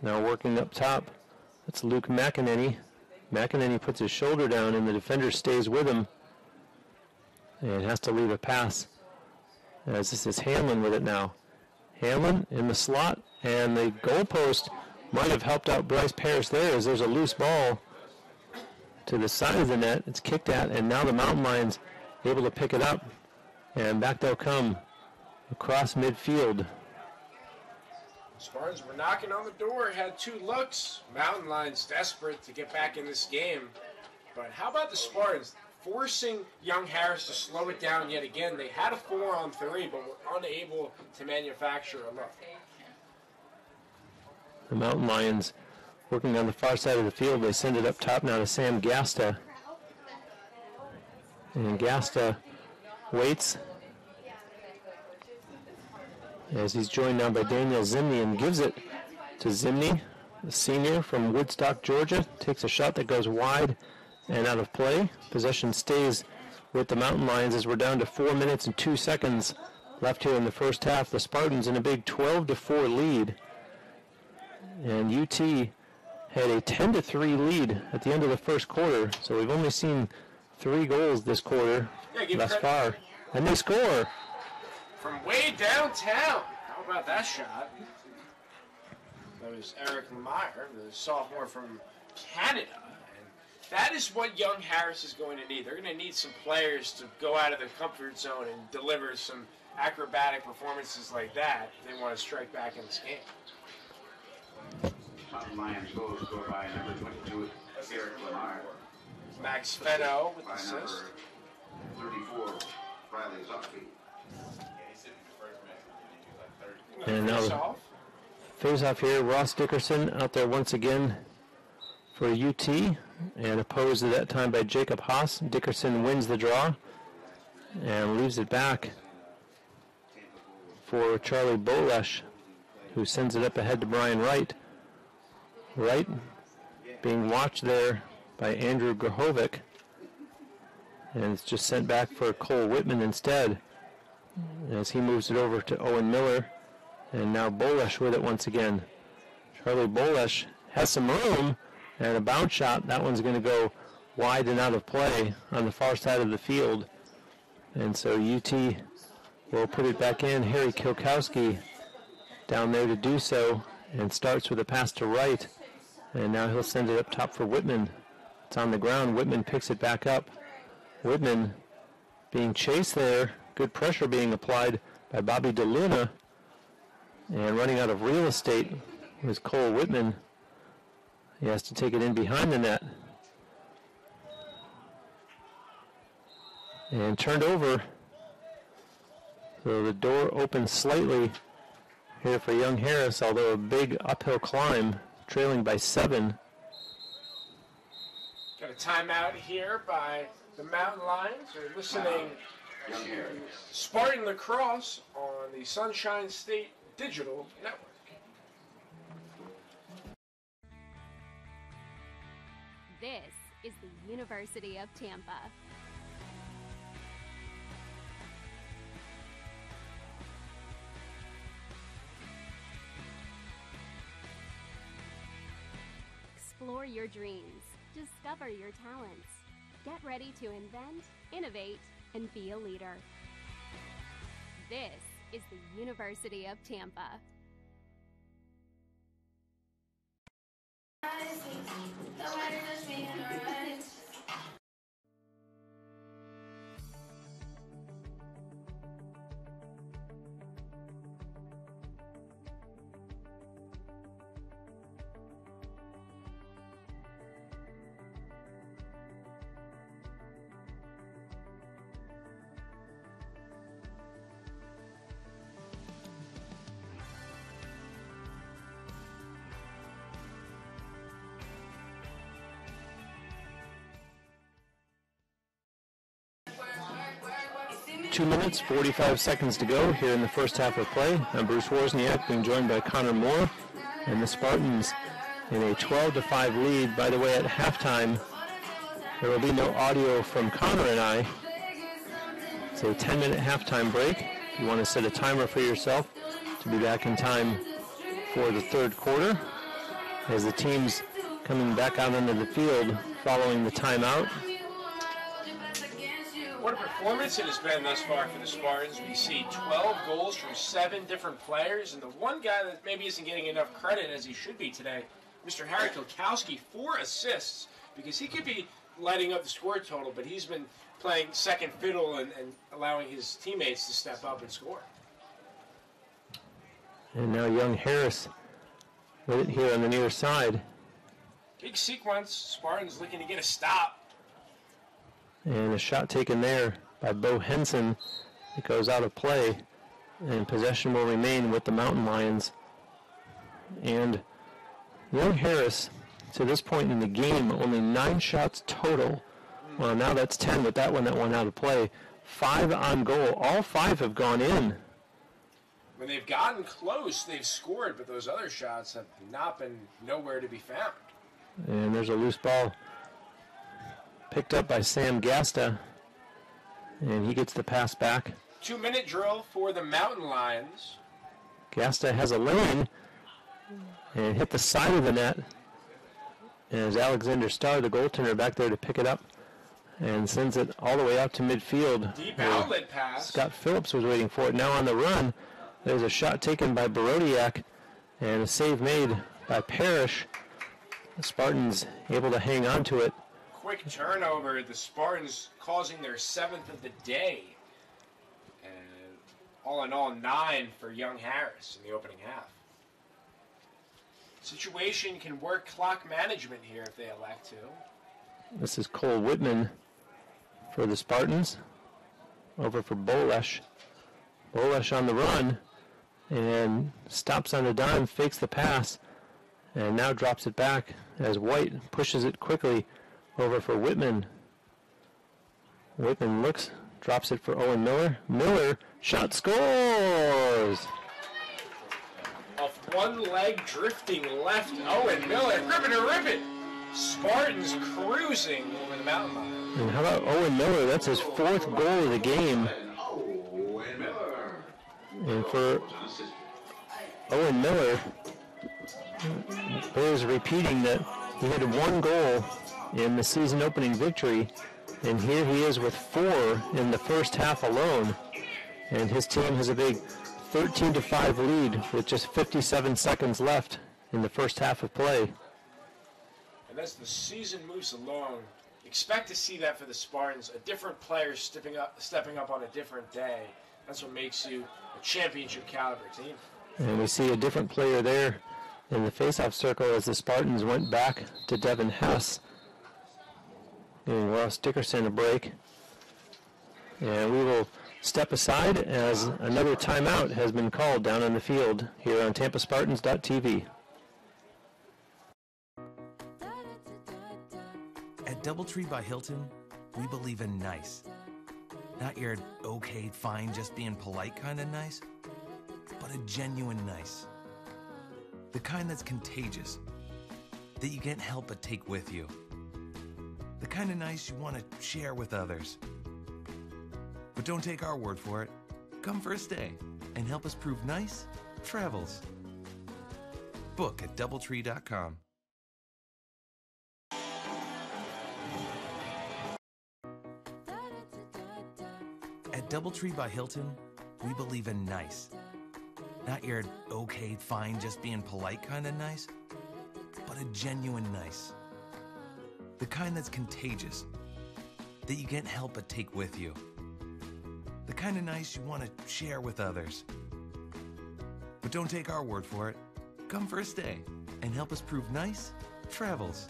Now working up top, it's Luke McEnany. McEnany puts his shoulder down, and the defender stays with him and has to leave a pass as this is Hanlon with it now. Hanlon in the slot, and the goalpost might have helped out Bryce Parrish there as there's a loose ball to the side of the net. It's kicked at, and now the Mountain Lions able to pick it up, and back they'll come across midfield. Spartans were knocking on the door, had 2 looks. Mountain Lions desperate to get back in this game. But how about the Spartans forcing young Harris to slow it down yet again? They had a 4-on-3, but were unable to manufacture a look. The Mountain Lions working on the far side of the field. They send it up top now to Sam Gasta. And Gasta waits as he's joined now by Daniel Zimney and gives it to Zimney, the senior from Woodstock, Georgia. Takes a shot that goes wide and out of play. Possession stays with the Mountain Lions as we're down to 4 minutes and 2 seconds left here in the first half. The Spartans in a big 12-4 lead. And UT had a 10-3 lead at the end of the first quarter. So we've only seen 3 goals this quarter thus far. And they score. From way downtown. How about that shot? That was Eric Meyer, the sophomore from Canada. And that is what young Harris is going to need. They're going to need some players to go out of their comfort zone and deliver some acrobatic performances like that if they want to strike back in this game. Mountain Lions goal scored by number 22, Eric Lamar. Max Fenno with the By number assist. 34, Riley Zuckby. And now face off here, Ross Dickerson out there once again for UT, and opposed at that time by Jacob Haas. Dickerson wins the draw and leaves it back for Charlie Bolesh, who sends it up ahead to Brian Wright. Wright being watched there by Andrew Grahovic, and it's just sent back for Cole Whitman instead as he moves it over to Owen Miller. And now Bolesh with it once again. Charlie Bolesh has some room and a bounce shot. That one's going to go wide and out of play on the far side of the field. And so UT will put it back in. Harry Kilkowski down there to do so and starts with a pass to Wright. And now he'll send it up top for Whitman. It's on the ground. Whitman picks it back up. Whitman being chased there. Good pressure being applied by Bobby DeLuna. And running out of real estate was Cole Whitman. He has to take it in behind the net. And turned over. So the door opens slightly here for Young Harris, although a big uphill climb, trailing by 7. Got a timeout here by the Mountain Lions. We're listening to Spartan Lacrosse on the Sunshine State Digital Network. This is the University of Tampa. Explore your dreams. Discover your talents. Get ready to invent, innovate, and be a leader. This is the University of Tampa. 2 minutes, 45 seconds to go here in the first half of play. I'm Bruce Wozniak, being joined by Connor Moore, and the Spartans in a 12-5 lead. By the way, at halftime, there will be no audio from Connor and I. It's a 10-minute halftime break. If you want to set a timer for yourself to be back in time for the third quarter, as the team's coming back out onto the field following the timeout. What a performance it has been thus far for the Spartans. We see 12 goals from 7 different players, and the one guy that maybe isn't getting enough credit as he should be today, Mr. Harry Kilkowski, 4 assists, because he could be lighting up the score total, but he's been playing second fiddle and allowing his teammates to step up and score. And now Young Harris with it here on the near side. Big sequence. Spartans looking to get a stop. And a shot taken there by Bo Henson. It goes out of play, and possession will remain with the Mountain Lions. And Young Harris, to this point in the game, only 9 shots total. Well, now that's 10 with that one that went out of play. 5 on goal. All 5 have gone in. When they've gotten close, they've scored, but those other shots have not been nowhere to be found. And there's a loose ball picked up by Sam Gasta, and he gets the pass back. 2-minute drill for the Mountain Lions. Gasta has a lane and hit the side of the net. And as Alexander Starr, the goaltender, back there to pick it up and sends it all the way out to midfield. Deep outlet pass. Scott Phillips was waiting for it. Now on the run, there's a shot taken by Barodiak and a save made by Parrish. The Spartans able to hang on to it. Quick turnover. The Spartans causing their 7th of the day. And all in all, 9 for Young Harris in the opening half. Situation can work clock management here if they elect to. This is Cole Whitman for the Spartans. Over for Bolesh. Bolesh on the run and stops on a dime, fakes the pass, and now drops it back as White pushes it quickly over for Whitman. Whitman looks, drops it for Owen Miller. Miller, shot, scores! Off one leg, drifting left, Owen Miller, rip it! Spartans cruising over the Mountain Lions. And how about Owen Miller? That's his 4th goal of the game. And for Owen Miller, bears repeating that he had 1 goal in the season opening victory, and here he is with 4 in the first half alone. And his team has a big 13-5 lead with just 57 seconds left in the first half of play. And as the season moves along, expect to see that for the Spartans, a different player stepping up on a different day. That's what makes you a championship caliber team. And we see a different player there in the faceoff circle as the Spartans went back to Devin Hess, giving Ross Dickerson a break. And we will step aside as another timeout has been called down on the field here on TampaSpartans.tv. At DoubleTree by Hilton, we believe in nice. Not your okay, fine, just being polite kind of nice, but a genuine nice. The kind that's contagious, that you can't help but take with you. The kind of nice you want to share with others. But don't take our word for it. Come for a stay and help us prove nice travels. Book at DoubleTree.com. At DoubleTree by Hilton, we believe in nice. Not your okay, fine, just being polite kind of nice, but a genuine nice. The kind that's contagious, that you can't help but take with you. The kind of nice you want to share with others. But don't take our word for it. Come for a stay and help us prove nice travels.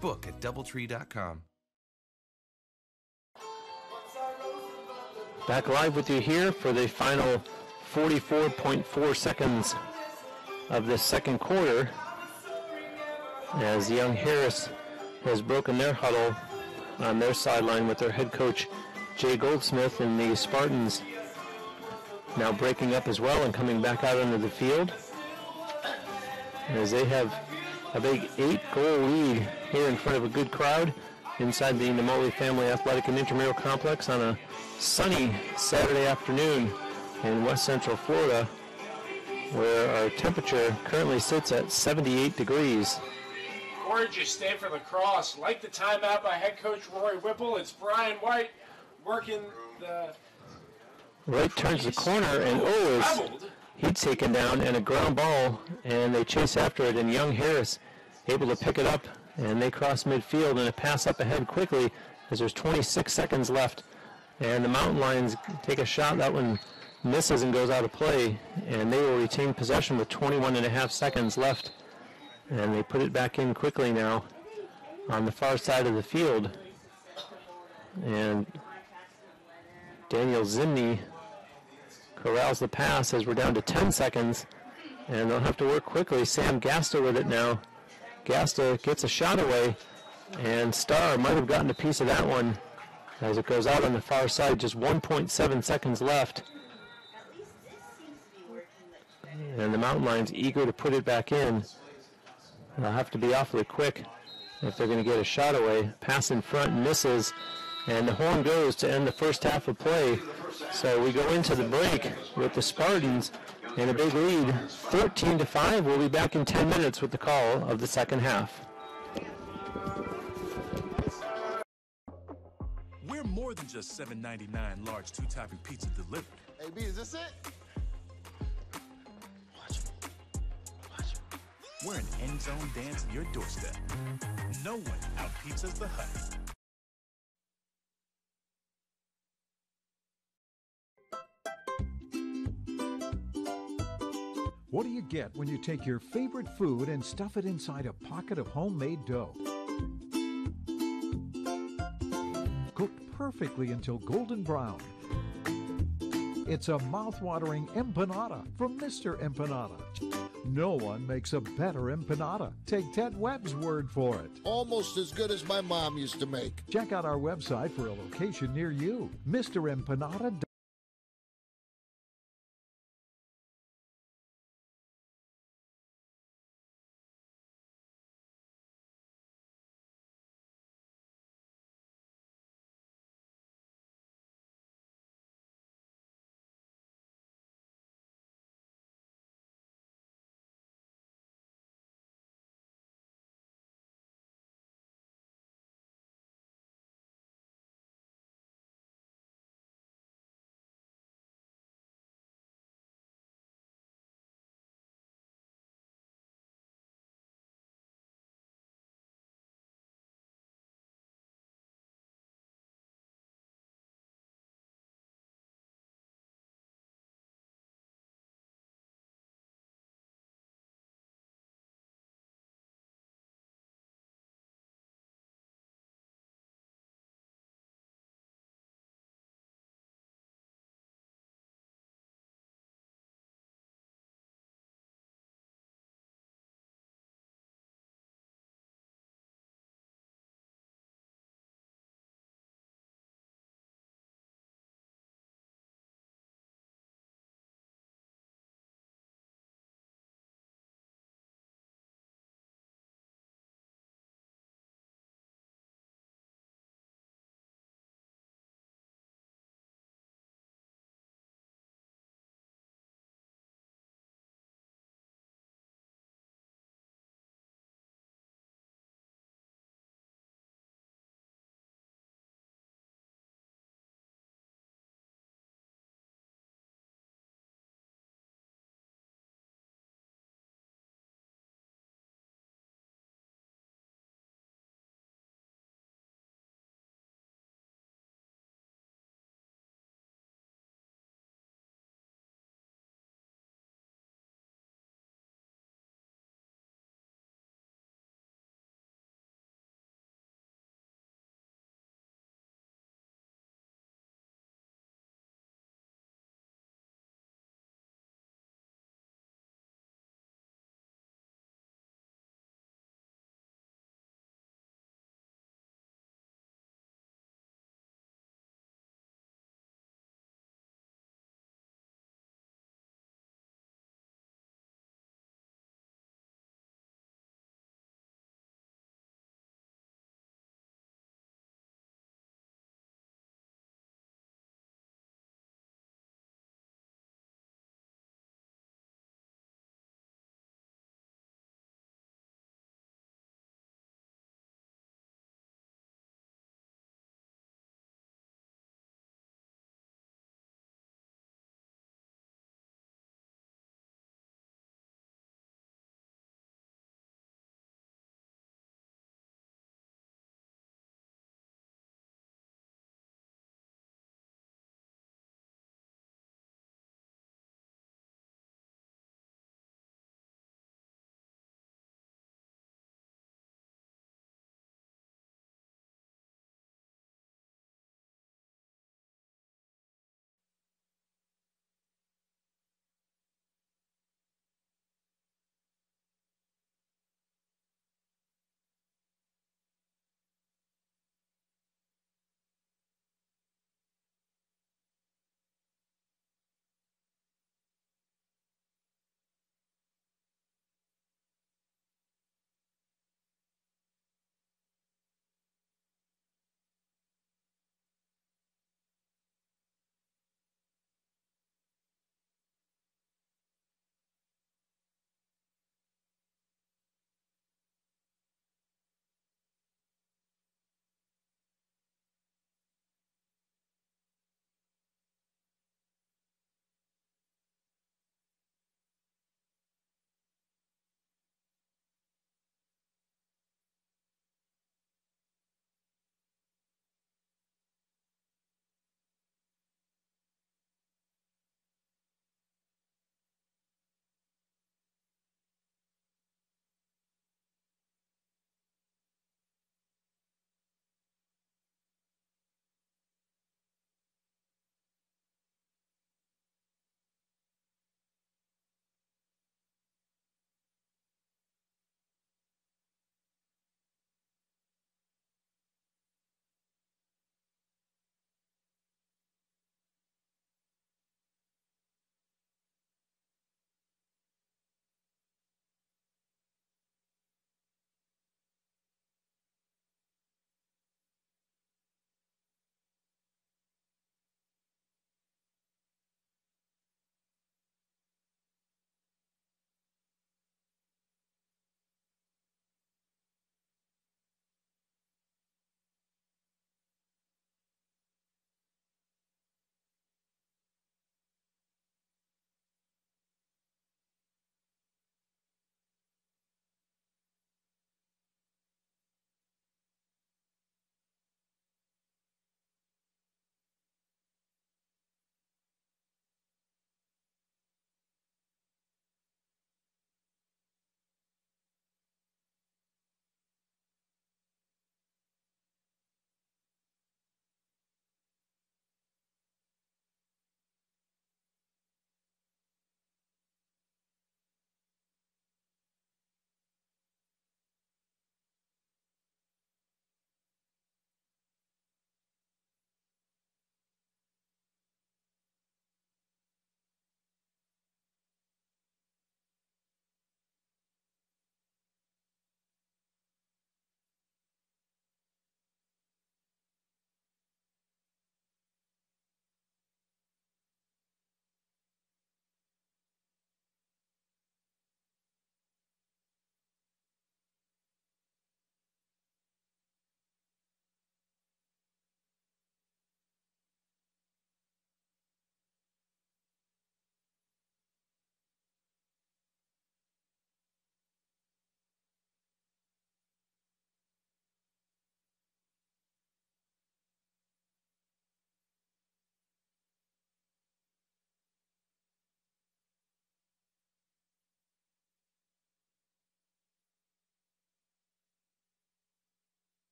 Book at DoubleTree.com. Back live with you here for the final 44.4 seconds of this second quarter, as Young Harris has broken their huddle on their sideline with their head coach Jay Goldsmith, and the Spartans now breaking up as well and coming back out onto the field as they have a big 8-goal lead here in front of a good crowd inside the Namoli Family Athletic and Intramural Complex on a sunny Saturday afternoon in west central Florida, where our temperature currently sits at 78 degrees. Gorgeous day for lacrosse. Like the timeout by head coach Rory Whipple, it's Brian White working the... Right turns the corner, and is he taken down, and a ground ball, and they chase after it, and Young Harris able to pick it up, and they cross midfield, and a pass up ahead quickly as there's 26 seconds left, and the Mountain Lions take a shot. That one misses and goes out of play, and they will retain possession with 21 and a half seconds left, and they put it back in quickly now on the far side of the field, and Daniel Zimney corrals the pass as we're down to 10 seconds, and they'll have to work quickly. Sam Gasta with it now. Gasta gets a shot away, and Starr might have gotten a piece of that one as it goes out on the far side. Just 1.7 seconds left. And the Mountain Lions eager to put it back in. They'll have to be awfully quick if they're going to get a shot away. Pass in front misses, and the horn goes to end the first half of play. So we go into the break with the Spartans in a big lead, 13-5. We'll be back in 10 minutes with the call of the second half. We're more than just $7.99 large two-topping pizza delivered. Hey, B, is this it? We're an end zone dance at your doorstep. No one out-pizzas the Hut. What do you get when you take your favorite food and stuff it inside a pocket of homemade dough? Cooked perfectly until golden brown. It's a mouth-watering empanada from Mr. Empanada. No one makes a better empanada. Take Ted Webb's word for it. Almost as good as my mom used to make. Check out our website for a location near you. MrEmpanada.com.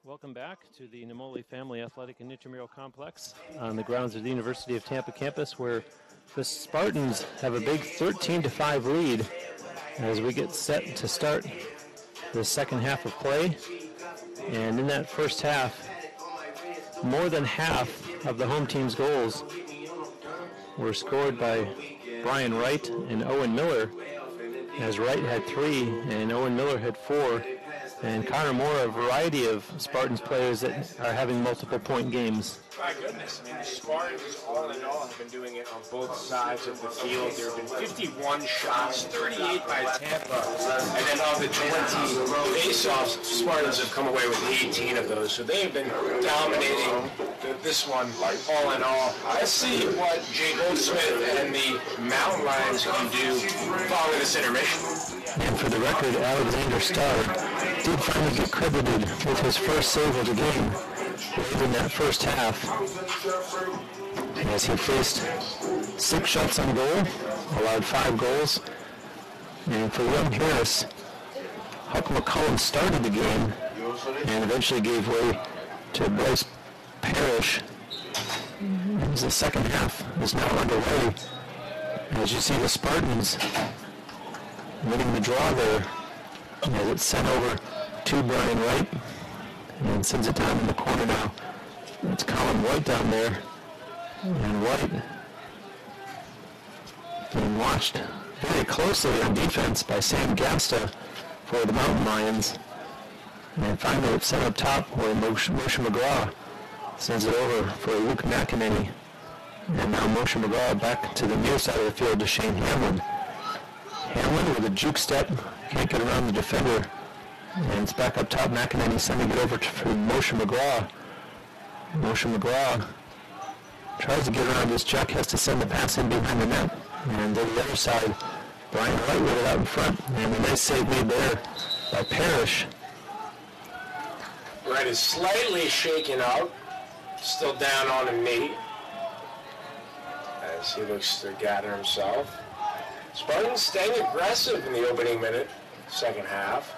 Welcome back to the Namoli Family Athletic and Intramural Complex on the grounds of the University of Tampa campus, where the Spartans have a big 13-5 lead as we get set to start the second half of play. And in that first half, more than half of the home team's goals were scored by Brian Wright and Owen Miller, as Wright had 3 and Owen Miller had 4. And Connor Moore, a variety of Spartans players that are having multiple point games. My goodness, I mean, the Spartans, all in all, have been doing it on both sides of the field. There have been 51 shots, 38 by Tampa, and then of the 20 face-offs, Spartans have come away with 18 of those. So they have been dominating this one, all in all. Let's see what Jay Goldsmith and the Mountain Lions can do following this intermission. And for the record, Alexander Starr did finally get credited with his first save of the game in that first half, as he faced 6 shots on goal, allowed 5 goals. And for Young Harris, Huck McCollum started the game and eventually gave way to Bryce Parrish. As the second half is now underway, as you see the Spartans winning the draw there, as it's sent over to Brian Wright and sends it down in the corner now. It's Colin White down there, and White being watched very closely on defense by Sam Gasta for the Mountain Lions. And finally it's sent up top where Moshe McGraw sends it over for Luke McEnany. And now Moshe McGraw back to the near side of the field to Shane Hamlin. Hamlin with a juke step, can't get around the defender. And it's back up top. McEnany sending it over to Moshe McGraw. Moshe McGraw tries to get around his check, has to send the pass in behind the net. And on the other side, Brian Wright with it out in front. And a nice save made there by Parrish. Wright is slightly shaken out, still down on a knee, as he looks to gather himself. Spartans staying aggressive in the opening minute, second half.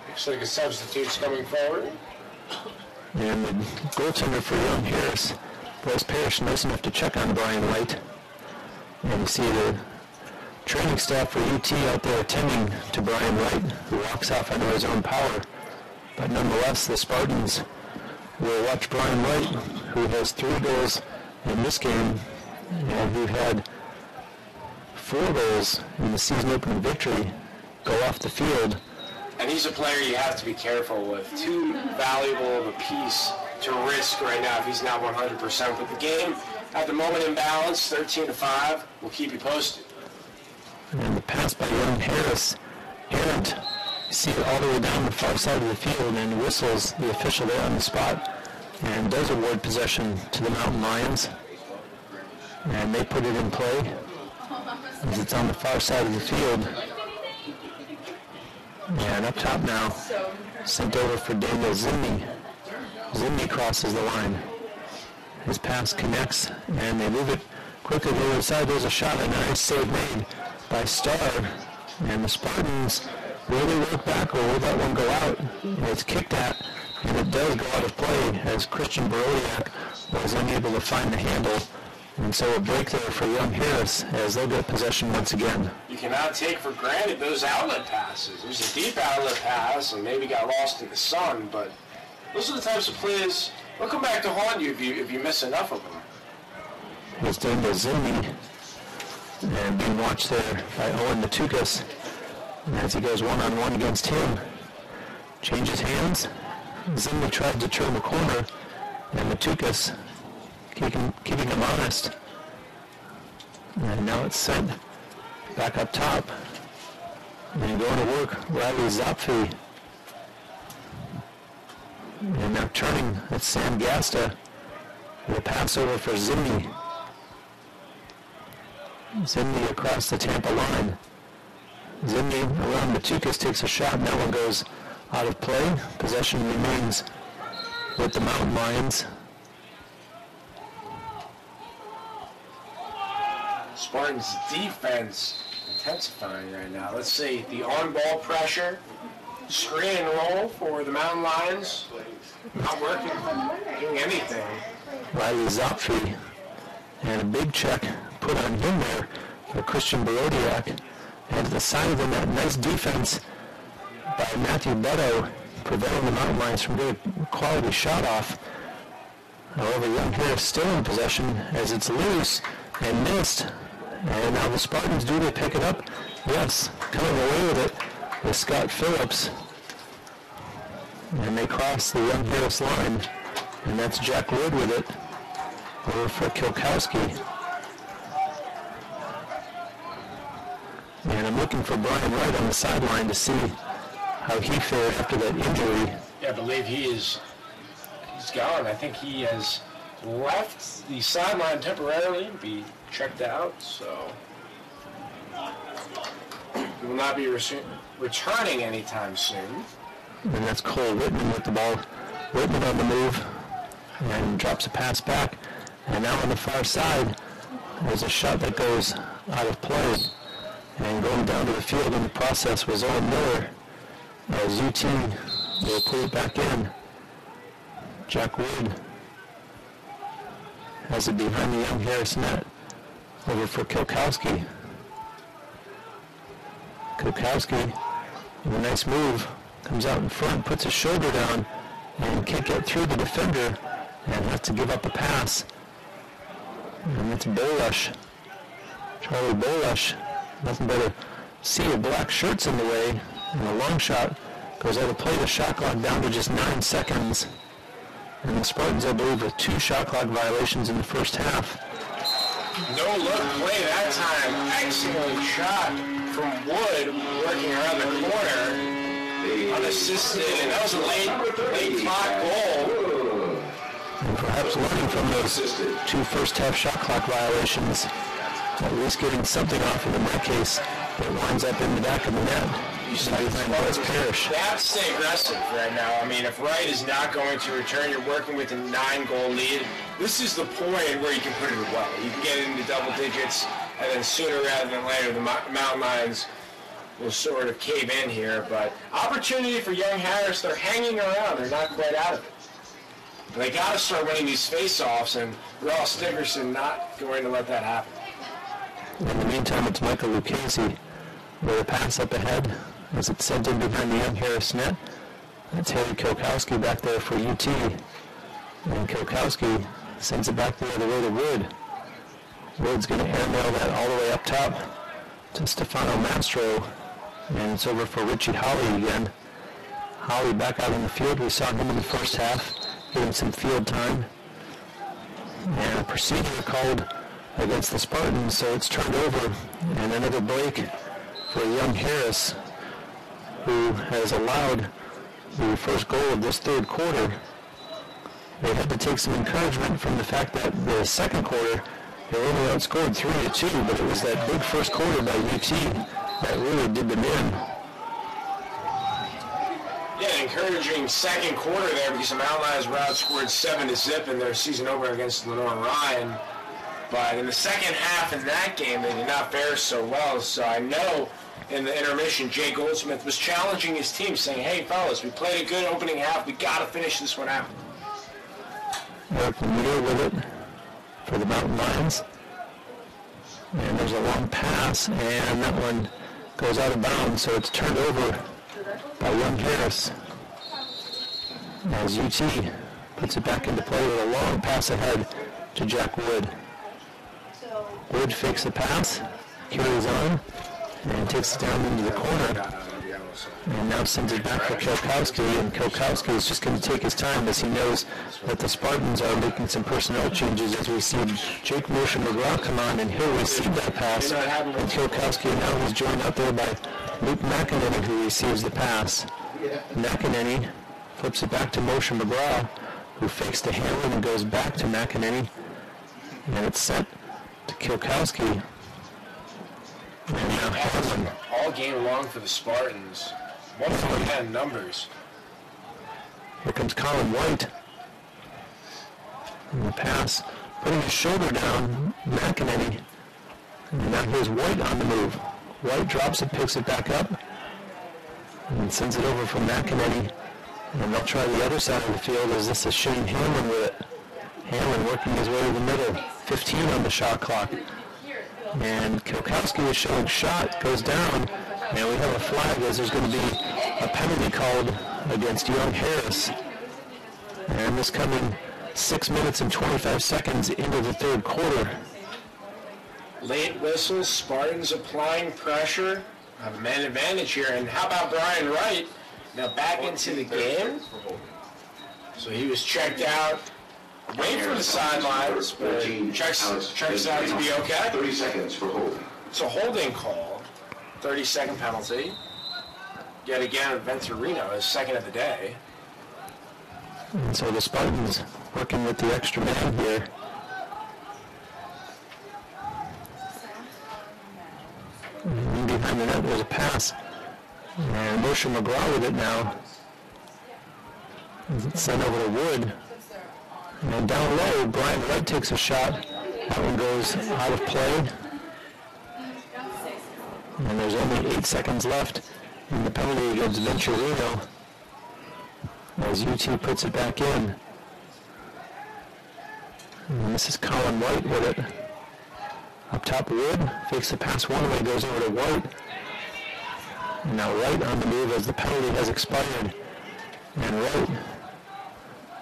Looks like a substitute's coming forward. And the goaltender for Young Harris, Bryce Parrish, nice enough to check on Brian White. And you see the training staff for UT out there attending to Brian White, who walks off under his own power. But nonetheless, the Spartans will watch Brian White, who has 3 goals in this game, and who had 4 goals in the season opening victory, go off the field. And he's a player you have to be careful with. Too valuable of a piece to risk right now if he's not 100%. But the game, at the moment in balance, 13-5. We'll keep you posted. And the pass by Young Harris, errant. You see it all the way down the far side of the field, and whistles the official there on the spot and does award possession to the Mountain Lions. And they put it in play as it's on the far side of the field. And up top now, sent over for Daniel Zimney. Zimney crosses the line. His pass connects, and they move it quickly to the other side. There's a shot, a nice save made by Starr. And the Spartans, will they work back or will that one go out? And it's kicked at, and it does go out of play as Christian Barodiak was unable to find the handle. And so a break there for Young Harris as they'll get possession once again. You cannot take for granted those outlet passes. It was a deep outlet pass and maybe got lost in the sun, but those are the types of plays they'll come back to haunt you if you miss enough of them. Here's Daniel Zimney, and being watched there by Owen Matukas as he goes one-on-one against him. Changes hands. Zimney tried to turn the corner, and Matukas keeping him honest. And now it's sent back up top. And going to work, Riley Zapfi. And now turning, it's Sam Gasta. The pass over for Zimney. Zimney across the Tampa line. Zimney around Matukas, takes a shot, and that one goes out of play. Possession remains with the Mountain Lions. Spartans defense intensifying right now. Let's see, the on-ball pressure, screen and roll for the Mountain Lions. not working, doing anything. Riley Zopfi, and a big check put on him there for Christian Borodiak. And to the side of them, that nice defense by Matthew Beto, preventing the Mountain Lions from getting a quality shot off. However, Young Harris still in possession as it's loose and missed. And now the Spartans, do they pick it up? Yes, coming away with it with Scott Phillips. And they cross the Young Harris line. And that's Jack Wood with it over for Kilkowski. And I'm looking for Brian Wright on the sideline to see how he fared after that injury. Yeah, I believe he's gone. I think he has left the sideline temporarily and be checked out, so he will not be returning anytime soon. And that's Cole Whitman with the ball. Whitman on the move and drops a pass back. And now on the far side, there's a shot that goes out of play. And going down to the field in the process was Owen Miller. As UT will put it back in. Jack Wood has it behind the Young Harris net. Over for Kilkowski. Kilkowski, with a nice move, comes out in front, puts his shoulder down, and can't get through the defender, and has to give up a pass. And it's Bolush. Charlie Bolush. Nothing but a sea of black shirts in the way, and a long shot goes out of play. The shot clock down to just 9 seconds. And the Spartans, I believe, with 2 shot clock violations in the first half. No look play that time. Excellent shot from Wood, working around the corner, unassisted, and that was a late clock goal. And perhaps learning from those 2 first half shot clock violations, at least getting something off of, in that case, it winds up in the back of the net. Parrish. They have to stay aggressive right now. I mean, if Wright is not going to return, you're working with a 9-goal lead. This is the point where you can put it away. You can get into double digits, and then sooner rather than later, the Mountain Lions will sort of cave in here. But opportunity for Young Harris. They're hanging around. They're not quite out of it. They got to start winning these face-offs, and Ross Dickerson not going to let that happen. In the meantime, it's Michael Lucchese with a pass up ahead as it's sent in behind the Young Harris net. That's Harry Kilkowski back there for UT. And Kilkowski sends it back the other way to Wood. Wood's going to airmail that all the way up top to Stefano Mastro. And it's over for Richie Holly again. Holly back out on the field. We saw him in the first half, getting some field time. And a procedure called against the Spartans, so it's turned over. And another break for Young Harris, who has allowed the first goal of this third quarter. They had to take some encouragement from the fact that the second quarter they only outscored 3-2, but it was that big first quarter by UT that really did them in. Yeah, encouraging second quarter there because the Mountain Lions were outscored 7-0 in their season opener against Lenore Ryan. But in the second half in that game, they did not fare so well. So I know in the intermission, Jay Goldsmith was challenging his team, saying, hey, fellas, we played a good opening half. We got to finish this one out. Eric Lemieux with it for the Mountain Lions. And there's a long pass, and that one goes out of bounds, so it's turned over by Young Harris. As UT puts it back into play with a long pass ahead to Jack Wood. Wood fakes the pass, carries on, and takes it down into the corner. And now sends it back for Kilkowski, and Kilkowski is just going to take his time as he knows that the Spartans are making some personnel changes as we see Jake Mosher-McGraw come on, and he'll receive that pass. And Kilkowski now is joined out there by Luke McEnany, who receives the pass. McEnany flips it back to Mosher-McGraw, who fakes the Hamlin and goes back to McEnany. And it's set to Kilkowski. And now Hamlin. All game long for the Spartans. 1-10 numbers. Here comes Colin White. And the pass, putting his shoulder down, McEnany. And now here's White on the move. White drops it, picks it back up, and sends it over from McEnany And they'll try the other side of the field as this is Shane Hamlin with it. Hamlin working his way to the middle. 15 on the shot clock. And Kilkowski is showing shot, goes down, and we have a flag as there's going to be a penalty called against Young Harris. And this coming 6 minutes and 25 seconds into the third quarter. Late whistle, Spartans applying pressure. A man advantage here. And how about Brian Wright? Now back into the game. So he was checked out, away from the sidelines, but checks out to be okay. 30 seconds for holding. It's a holding call. 30-second penalty. Yet again, Venturino is second of the day. And so the Spartans working with the extra man here. And behind the net, there's a pass. And Moshe McGraw with it now. As it's sent over to Wood. And down low, Brian Wright takes a shot. That one goes out of play. And there's only 8 seconds left in the penalty against Venturino. As UT puts it back in. And this is Colin White with it. Up top, Wood fakes the pass one way, goes over to White. And now Wright on the move as the penalty has expired. And Wright,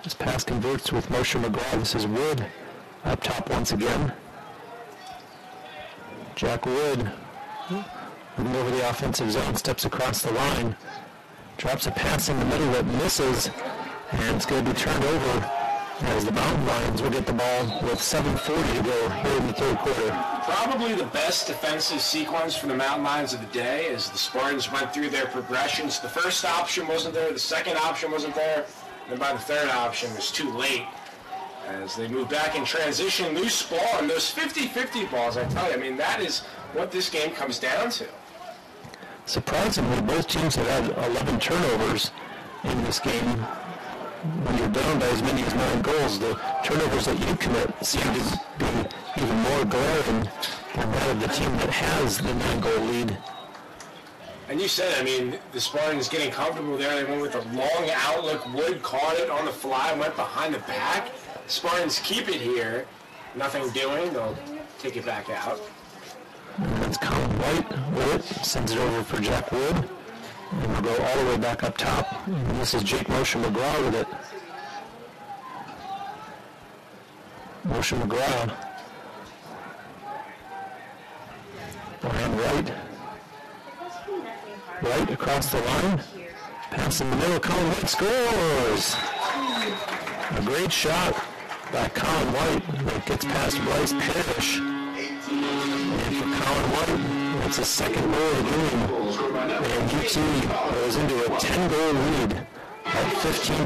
this pass converts with Moshe McGraw. This is Wood up top once again. Jack Wood moving over the offensive zone, steps across the line, drops a pass in the middle that misses, and it's going to be turned over as the Mountain Lions will get the ball with 7:40 to go here in the third quarter. Probably the best defensive sequence for the Mountain Lions of the day as the Spartans went through their progressions. The first option wasn't there, the second option wasn't there, and then by the third option it was too late. As they move back in transition, loose ball, and those 50-50 balls, I tell you, I mean, that is what this game comes down to. Surprisingly, both teams have had 11 turnovers in this game. When you're down by as many as 9 goals, the turnovers that you commit seem to be even more glaring than that of the team that has the 9-goal lead. And you said, I mean, the Spartans getting comfortable there. They went with a long outlook. Wood caught it on the fly, went behind the back. Spartans keep it here. Nothing doing. They'll take it back out. And that's Colin White with it. Sends it over for Jack Wood. And we'll go all the way back up top. And this is Jake Moshe McGraw with it. Moshe McGraw. Brian Wright. Wright across the line. Pass in the middle. Colin White scores. A great shot by Colin White that gets past Bryce Parrish. And for Colin White, it's a second goal of the game. And UT goes into a 10-goal lead at 15-5.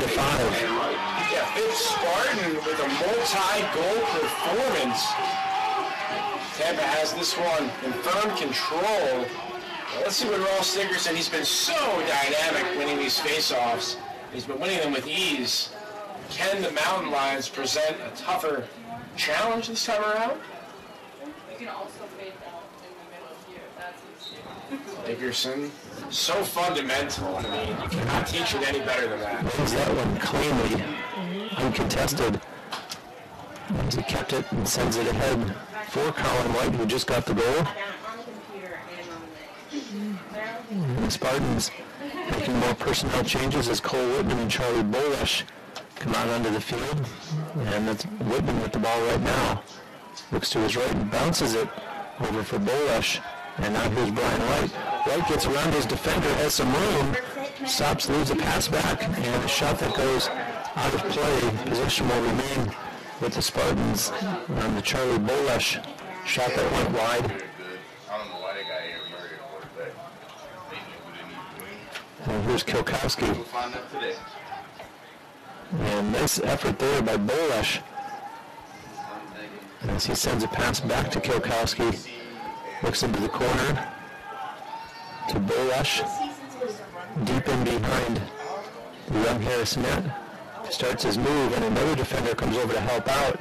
Yeah, fifth Spartan with a multi-goal performance. Tampa has this one in firm control. Let's see what Ross Sigurdsson, he's been so dynamic winning these face-offs. He's been winning them with ease. Can the Mountain Lions present a tougher challenge this time around? You can also fade out in the middle here. That's Sigurdsson, so fundamental. I mean, you cannot teach it any better than that. Wins that one cleanly, uncontested. As he kept it and sends it ahead for Colin White, who just got the goal. And the Spartans making more personnel changes as Cole Whitman and Charlie Bolesh come out onto the field. And that's Whitman with the ball right now. Looks to his right and bounces it over for Bolesh. And now here's Brian Wright. Wright gets around his defender, has some room, stops, leaves a pass back, and a shot that goes out of play. Possession will remain with the Spartans on the Charlie Bolesh shot that went wide. And here's Kilkowski. And nice effort there by Bolesh. As he sends a pass back to Kilkowski. Looks into the corner to Bolesh. Deep in behind the Young Harris net. Starts his move and another defender comes over to help out.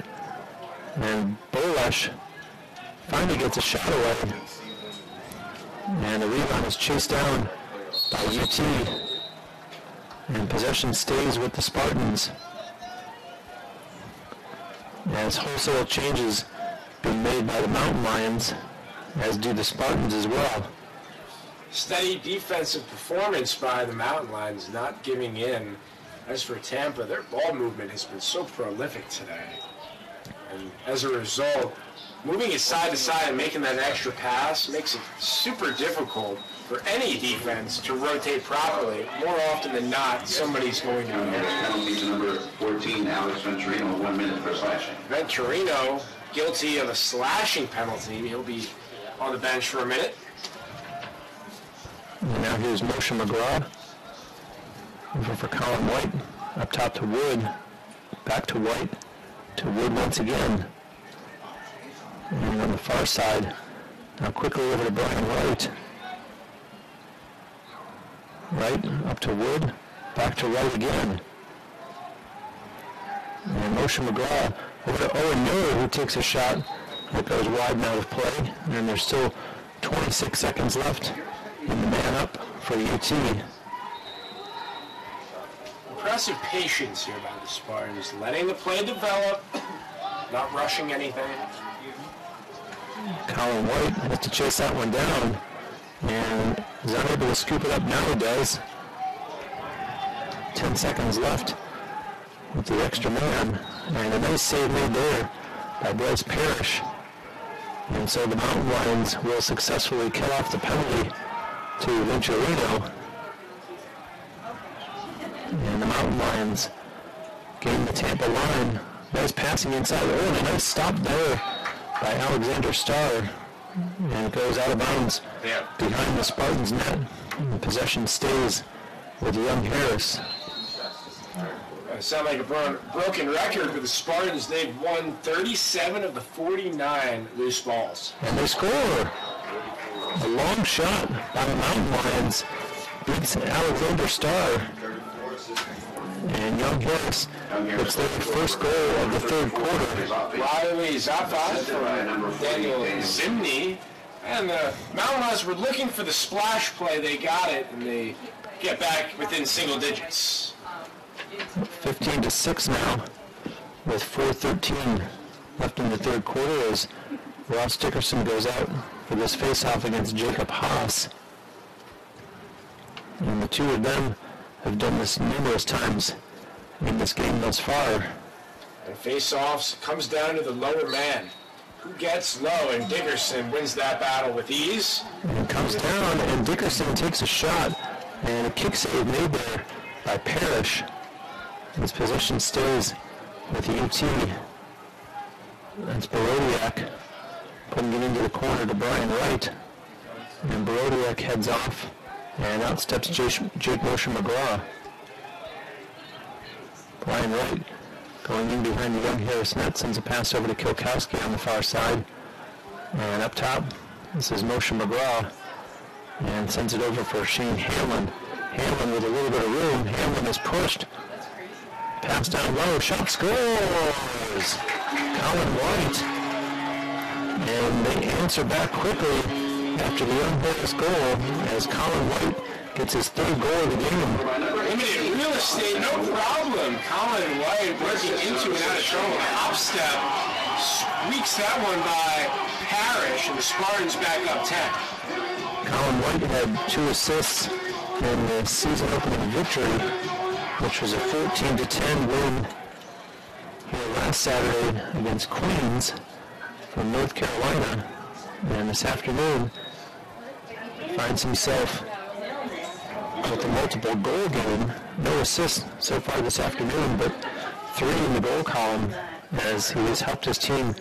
And Bolesh finally gets a shot away. And the rebound is chased down by UT. And possession stays with the Spartans, as wholesale changes being made by the Mountain Lions, as do the Spartans as well. Steady defensive performance by the Mountain Lions, not giving in. As for Tampa, their ball movement has been so prolific today. And as a result, moving it side to side and making that extra pass makes it super difficult for any defense to rotate properly. More often than not, somebody's going to be Penalty to number 14, Alex Venturino, 1 minute for slashing. Venturino, guilty of a slashing penalty. He'll be on the bench for a minute. And now here's Moshe McGraw. Over for Colin White. Up top to Wood. Back to White. To Wood once again. And on the far side, now quickly over to Brian Wright. Wright up to Wood. Back to Wright again. And Moshe McGraw over to Owen Miller, who takes a shot that goes wide and out of play. And there's still 26 seconds left in the man up for UT. Impressive patience here by the Spartans, letting the play develop, not rushing anything. Colin White has to chase that one down, and is unable to scoop it up. Now he does. 10 seconds left with the extra man, and a nice save made there by Bryce Parrish. And so the Mountain Lions will successfully kill off the penalty to Venturino. And the Mountain Lions gain the Tampa line. Nice passing inside. Oh, a nice stop there by Alexander Starr. And it goes out of bounds behind the Spartans' net. And the possession stays with Young Harris. Sound like a broken record for the Spartans. They've won 37 of the 49 loose balls. And they score. A long shot by the Mountain Lions beats Alexander Starr. And Young Harris gets their first goal of the third quarter. Riley Zappa from Daniel Zimney. And the Mountain Lions were looking for the splash play. They got it, and they get back within single digits. 15-6 now, with 4:13 left in the third quarter as Ross Dickerson goes out for this face-off against Jacob Haas. And the two of them have done this numerous times in this game thus far. And face-offs comes down to the lower man. Who gets low, and Dickerson wins that battle with ease. And comes down, and Dickerson takes a shot, and a kick save made there by Parrish. His possession stays with the UT. That's Borodiak putting it into the corner to Brian Wright. And Borodiak heads off, and out steps Jake Moshe McGraw. Brian Wright going in behind the Young Harris net, sends a pass over to Kilkowski on the far side. And up top, this is Moshe McGraw, and sends it over for Shane Hamlin. Hamlin with a little bit of room. Hamlin is pushed. Pass down low, shot scores! Colin White. And they answer back quickly after the Young Harris goal as Colin White gets his third goal of the game. Limited real estate, no problem. Colin White working into and out of trouble. Hop step, squeaks that one by Parrish, and the Spartans back up 10. Colin White had 2 assists in the season opening victory, which was a 14-10 win here last Saturday against Queens from North Carolina. And this afternoon finds himself with a multiple goal game. No assists so far this afternoon, but 3 in the goal column as he has helped his team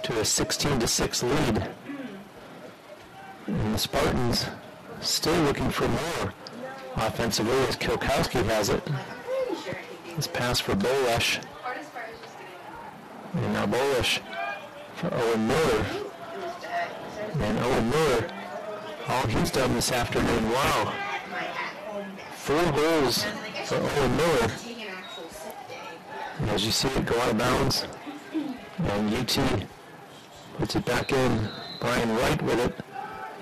to a 16-6 lead. And the Spartans still looking for more offensively as Kilkowski has it. This pass for Bolesh. And now Bolesh for Owen Miller. And Owen Miller, all he's done this afternoon, wow. 4 goals for Owen Miller. And as you see it go out of bounds, and UT puts it back in. Brian Wright with it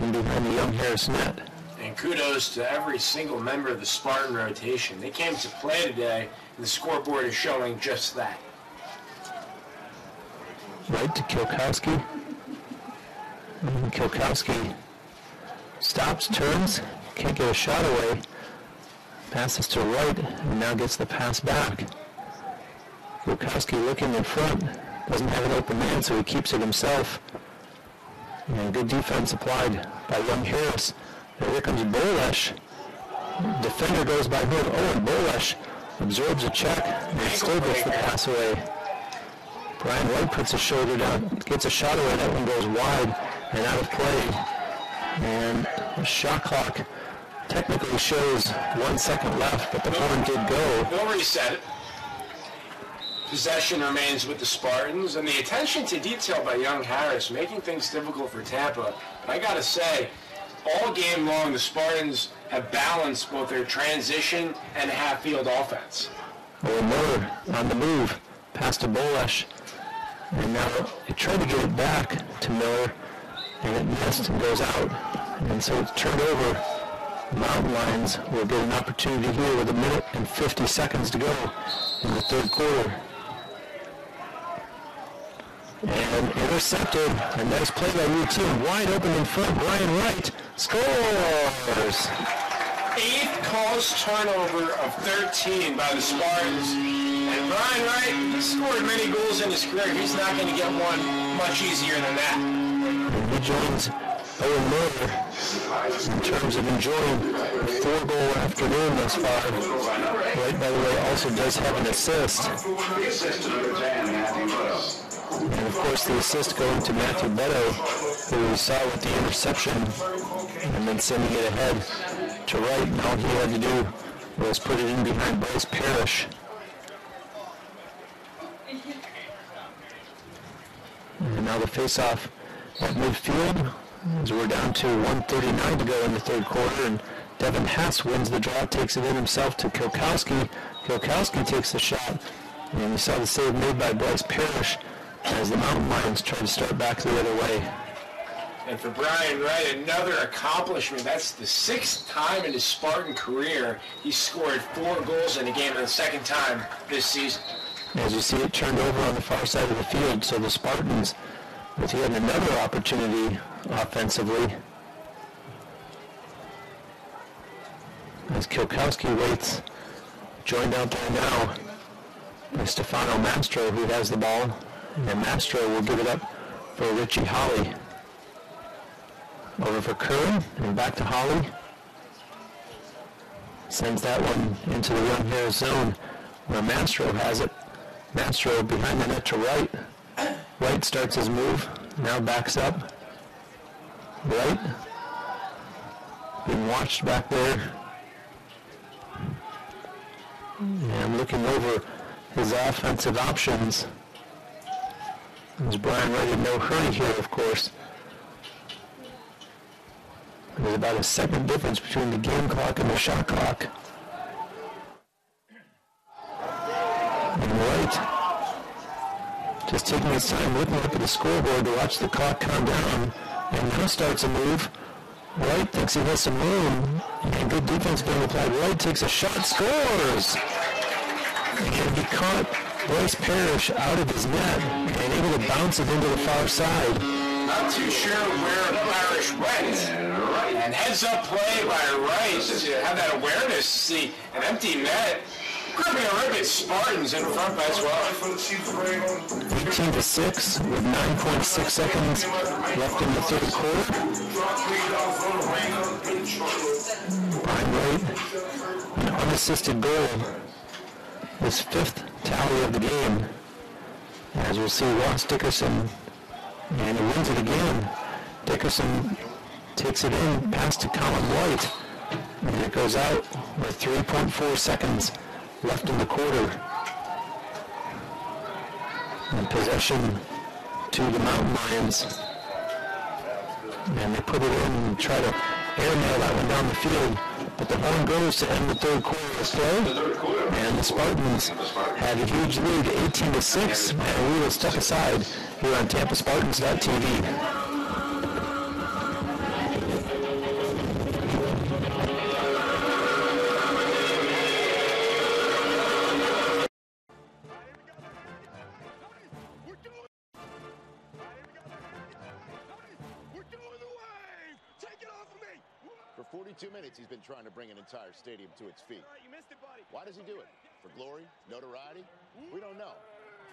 in behind the Young Harris net. And And kudos to every single member of the Spartan rotation. They came to play today, and the scoreboard is showing just that. Right to Kielkowski. And Kielkowski stops, turns, can't get a shot away. Passes to right, and now gets the pass back. Kielkowski looking in front, doesn't have an open man, so he keeps it himself. And good defense applied by Young Harris. And here comes Bolesh. Defender goes by him. And Bolesh absorbs a check and still gets the pass away. Brian White puts his shoulder down, gets a shot away. That one goes wide and out of play. And the shot clock technically shows 1 second left, but the horn did go. We'll reset it. Possession remains with the Spartans, and the attention to detail by Young Harris making things difficult for Tampa. But I gotta say, all game long, the Spartans have balanced both their transition and half-field offense. Miller on the move, pass to Bolesh, and now they try to get it back to Miller, and it missed and goes out. And so it's turned over. The Mountain Lions will get an opportunity here with 1 minute and 50 seconds to go in the third quarter. And intercepted. A nice play by Routine. Wide open in front. Brian Wright scores. 8th caused turnover of 13 by the Spartans. And Brian Wright, he scored many goals in his career. He's not going to get one much easier than that. And he joins Owen Miller in terms of enjoying a 4-goal afternoon thus far. Wright, by the way, also does have an assist. And of course the assist going to Matthew Beto, who we saw with the interception and then sending it ahead to Wright. And all he had to do was put it in behind Bryce Parrish. And now the face-off at midfield, as we're down to 1:39 to go in the third quarter, and Devin Hess wins the draw, takes it in himself to Kielkowski. Kielkowski takes the shot, and we saw the save made by Bryce Parrish as the Mountain Lions try to start back the other way. And for Brian Wright, another accomplishment. That's the 6th time in his Spartan career he's scored 4 goals in a game, and the 2nd time this season. As you see it turned over on the far side of the field, so the Spartans with yet another opportunity offensively. As Kielkowski waits, joined out there now by Stefano Mastro, who has the ball. And Mastro will give it up for Richie Holly. Over for Curran, and back to Holly. Sends that one into the Young Harris zone, where Mastro has it. Mastro behind the net to Wright. Wright starts his move, now backs up. Wright being watched back there. And looking over his offensive options. There's Brian Wright in no hurry here, of course. There's about a second difference between the game clock and the shot clock. And Wright just taking his time looking up at the scoreboard to watch the clock count down, and now starts a move. Wright thinks he has some room, and good defense being applied. Wright takes a shot, scores! And he caught Bryce Parrish out of his net and able to bounce it into the far side. Not too sure where Parrish went. And heads-up play by Wright to have that awareness to see an empty net. Gripping a ribbon, Spartans in front as well. 18-6 with 9.6 seconds left in the third quarter. Brian Wright, an unassisted goal. His 5th tally of the game. As we'll see Ross Dickerson, and he wins it again. Dickerson takes it in, pass to Colin White, and it goes out with 3.4 seconds left in the quarter. And possession to the Mountain Lions. And they put it in and try to airmail that one down the field. But the horn goes to end the third quarter of play. And the Spartans had a huge lead, 18-6. And we will step aside here on TampaSpartans.tv. nights he's been trying to bring an entire stadium to its feet. Why does he do it? For glory? Notoriety? We don't know.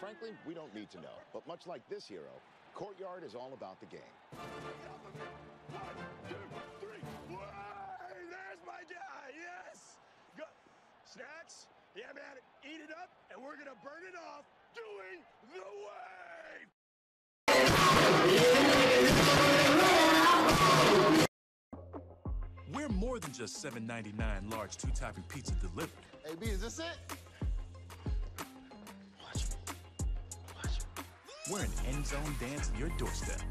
Frankly, we don't need to know. But much like this hero, Courtyard is all about the game. 1, 2, 3. Hey, there's my guy. Yes. Go. Snacks? Yeah, man. Eat it up, and we're going to burn it off doing the wave. We're more than just $7.99 large 2-topping pizza delivered. Hey, B, is this it? We're an end zone dance at your doorstep.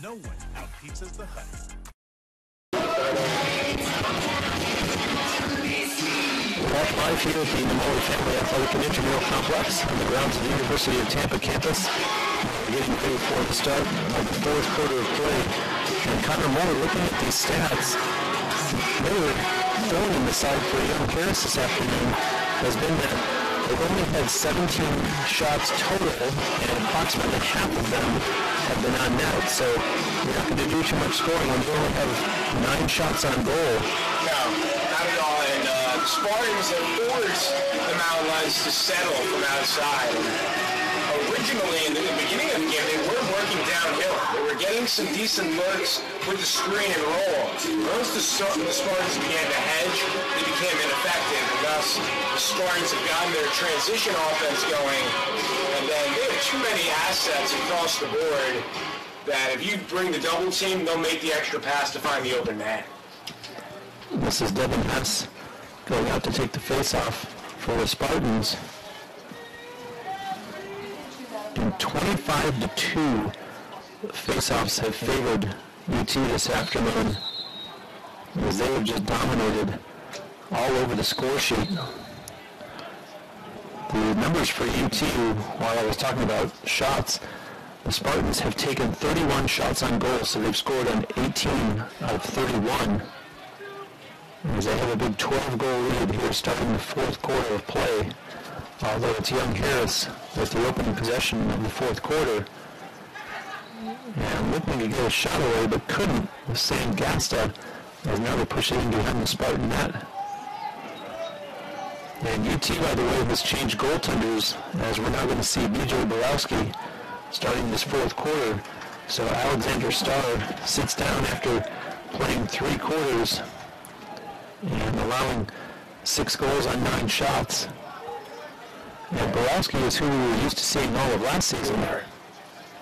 No one out-pizzas the Hut. Back live here at the Namoli Family Athletic and Intramural Complex on the grounds of the University of Tampa campus. We're getting ready for the start of the fourth quarter of play. And Connor Moore, looking at these stats, they were throwing in the side for Young Harris this afternoon has been that they've only had 17 shots total, and approximately half of them have been on net. So you're not going to do too much scoring when you only have 9 shots on goal. No, not at all. And the Spartans have forced the Mountain Lions to settle from outside. And originally, in the beginning of the game, they were working downhill. They were getting some decent looks with the screen and roll. Once the Spartans began to hedge, they became ineffective. And thus, the Spartans have gotten their transition offense going. And then they have too many assets across the board that if you bring the double team, they'll make the extra pass to find the open man. This is Devin Hess going out to take the face-off for the Spartans. And 25-2 face-offs have favored UT this afternoon, as they have just dominated all over the score sheet. The numbers for UT, while I was talking about shots, the Spartans have taken 31 shots on goal, so they've scored on 18 out of 31. As they have a big 12-goal lead here starting the fourth quarter of play, although it's Young Harris with the opening possession of the fourth quarter. And looking to get a shot away, but couldn't with Sam Gasta, as now they push it in behind the Spartan net. And UT, by the way, has changed goaltenders, as we're now going to see B.J. Borowski starting this fourth quarter. So Alexander Starr sits down after playing 3 quarters and allowing 6 goals on 9 shots. And Borowski is who we were used to seeing all of last season.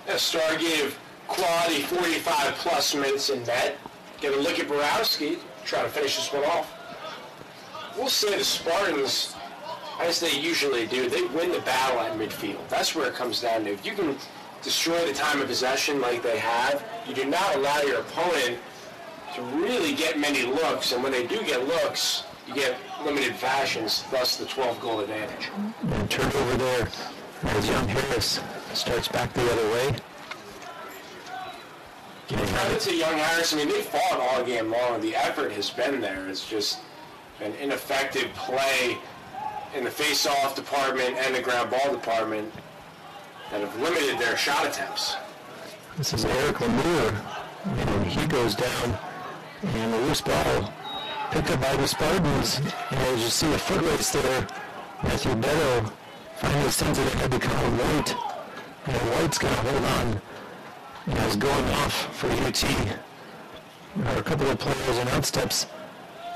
Yeah, Starr gave quality 45-plus minutes in net. Get a look at Borowski, try to finish this one off. We'll say the Spartans, as they usually do, they win the battle at midfield. That's where it comes down to. If you can destroy the time of possession like they have, you do not allow your opponent to really get many looks, and when they do get looks, you get limited fashions, thus the 12-goal advantage. And turned over there as Young Harris starts back the other way. Credit to Young Harris. I mean, they fought all game long. The effort has been there. It's just an ineffective play in the face-off department and the ground ball department that have limited their shot attempts. This is Eric Lemire, and he goes down, and the loose ball picked up by the Spartans. And as you see a foot race there, Matthew Beto finally sends it ahead to Colin White, and White's going to hold on. As going off for UT, there are a couple of players and outsteps.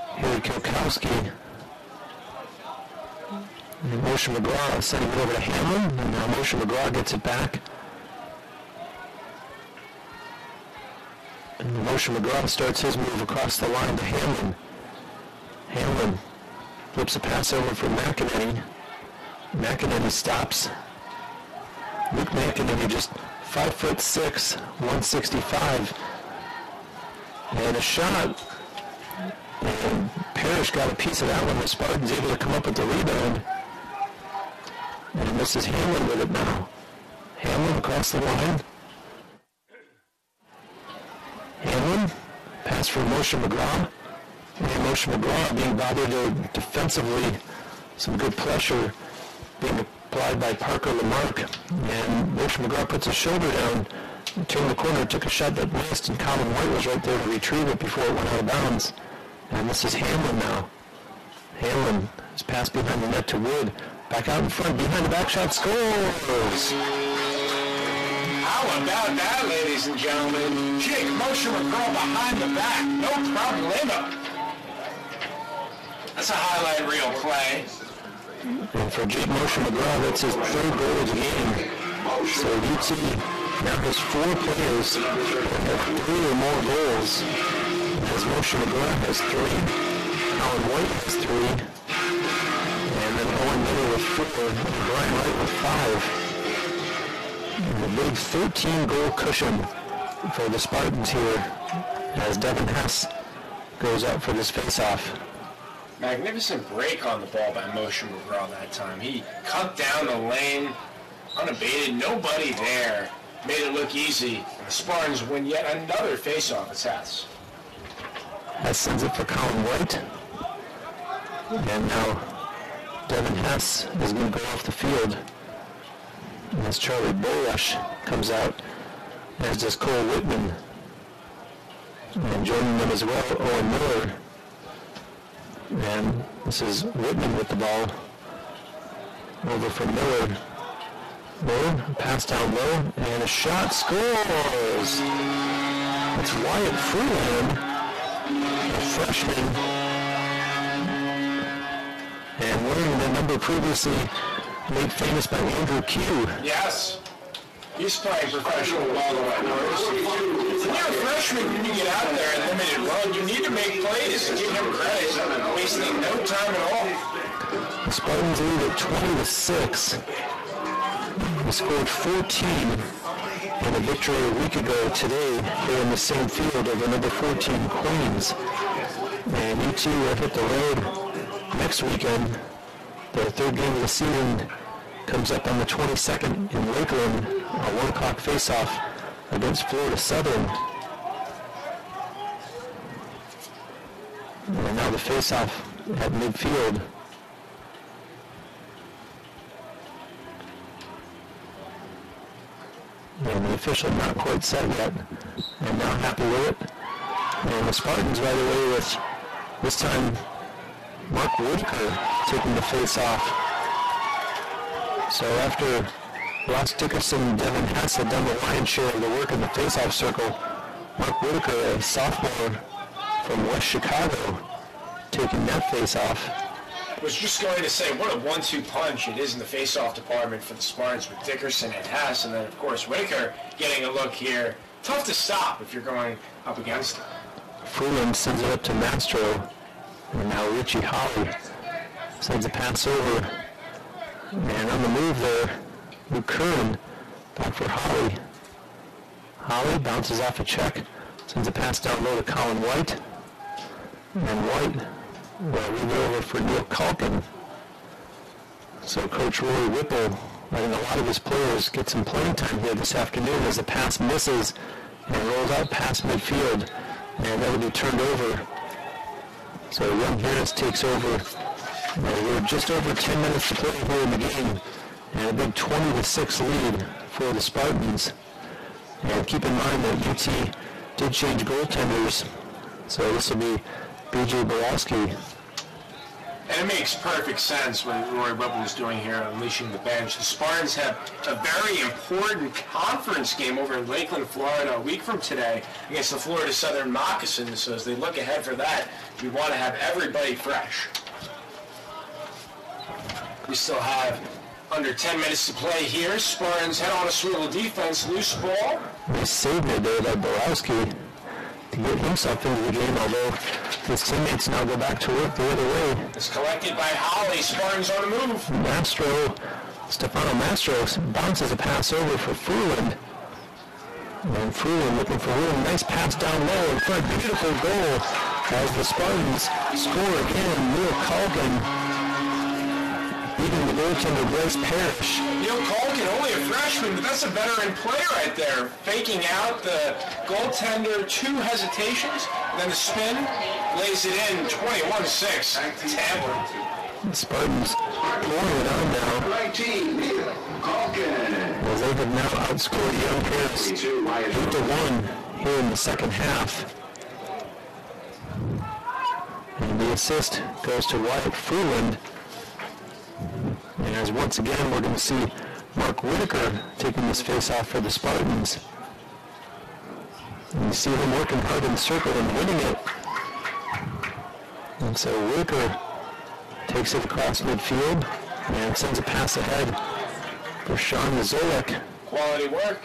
Harry Kilkowski. And Moshe McGraw sending it over to Hamlin, and now Moshe McGraw gets it back. And Moshe McGraw starts his move across the line to Hamlin. Hamlin flips a pass over for McEnany. McEnany stops. Luke McEnany just 5'6", 165, and a shot. And Parrish got a piece of that one. The Spartans able to come up with the rebound. And this is Hamlin with it now. Hamlin across the line. Hamlin, pass for Moshe McGraw. And Moshe McGraw being bothered defensively. Some good pressure being applied by Parker Lamarck, and Moshe McGraw puts his shoulder down, turned the corner, took a shot that missed, and Colin White was right there to retrieve it before it went out of bounds. And this is Hamlin now. Hamlin is passed behind the net to Wood. Back out in front, behind the back shot, scores! How about that, ladies and gentlemen? Jake Moshe McGraw behind the back. No problemo. That's a highlight reel play. And for Jake Moshe McGraw, that's his third goal of the game. So UT now has 4 players that have 3 or more goals. As Moshe McGraw has 3, Alan White has 3, and then Owen Miller with 4, and Brian Wright with 5. And a big 13-goal cushion for the Spartans here as Devin Hess goes up for this face-off. Magnificent break on the ball by Moshe McGraw that time. He cut down the lane, unabated, nobody there. Made it look easy. And the Spartans win yet another face-off. It's Hess. Hess sends it for Colin White. And now Devin Hess is going to go off the field. And as Charlie Bolash comes out, as does Cole Whitman. And joining them as well, Owen Miller. And this is Whitman with the ball. Over from Miller. Miller, pass down low, and a shot, scores! It's Wyatt Freeland, a freshman. And wearing the number previously made famous by Andrew Q. Yes. He's playing professional ball right now. When you're a freshman, when you get out there in limited run, you need to make plays and give him credit, wasting no time at all. The Spartans lead at 20-6. They scored 14 in a victory a week ago today here in the same field over number 14 Queens. And UT will hit the road next weekend. Their 3rd game of the season comes up on the 22nd in Lakeland, a 1 o'clock face-off against Florida Southern. And now the face-off at midfield. And the official not quite set yet. And now happy with it. And the Spartans right away with, this time, Mark Whitaker taking the face-off. So after Ross Dickerson and Devin Hess had done the lion's share of the work in the face-off circle, Mark Whitaker, a sophomore from West Chicago, taking that face-off. I was just going to say, what a 1-2 punch it is in the face-off department for the Spartans with Dickerson and Hess, and then, of course, Whitaker getting a look here. Tough to stop if you're going up against him. Freeland sends it up to Mastro, and now Richie Holly sends a pass over. And on the move there, Luke Curran back for Holly. Holly bounces off a check, sends a pass down low to Colin White. And White will leave it over for Neil Culkin. So Coach Rory Whipple, letting a lot of his players get some playing time here this afternoon as the pass misses and rolls out past midfield. And that will be turned over. So Young Harris takes over. We're just over 10 minutes to play here in the game. And a big 20-6 lead for the Spartans. And keep in mind that UT did change goaltenders. So this will be B.J. Borowski. And it makes perfect sense what Rory Whipple is doing here, unleashing the bench. The Spartans have a very important conference game over in Lakeland, Florida, a week from today against the Florida Southern Moccasins. So as they look ahead for that, we want to have everybody fresh. We still have under 10 minutes to play here. Spartans head on a swivel defense, loose ball. They saved it there by Borowski to get himself into the game, although his teammates now go back to work the other way. It's collected by Holly. Spartans on the move. Stefano Mastro bounces a pass over for Freeland. And Freeland looking for room. Nice pass down low in front. Beautiful goal as the Spartans score again. Neil Culkin beating the goaltender Bryce Parrish. Neil Culkin, only a freshman, but that's a veteran play right there. Faking out the goaltender, 2 hesitations, and then the spin lays it in, 21-6. Tampa. The Spartans pouring it on now. 19, Neil Culkin. Well, they have now outscored Young Harris 8-1 here in the second half. the assist goes to Wyatt Freeland. And as once again, we're going to see Mark Whitaker taking this face-off for the Spartans. And you see him working hard in the circle and winning it. And so Whitaker takes it across midfield and sends a pass ahead for Sean Mazolek. Quality work.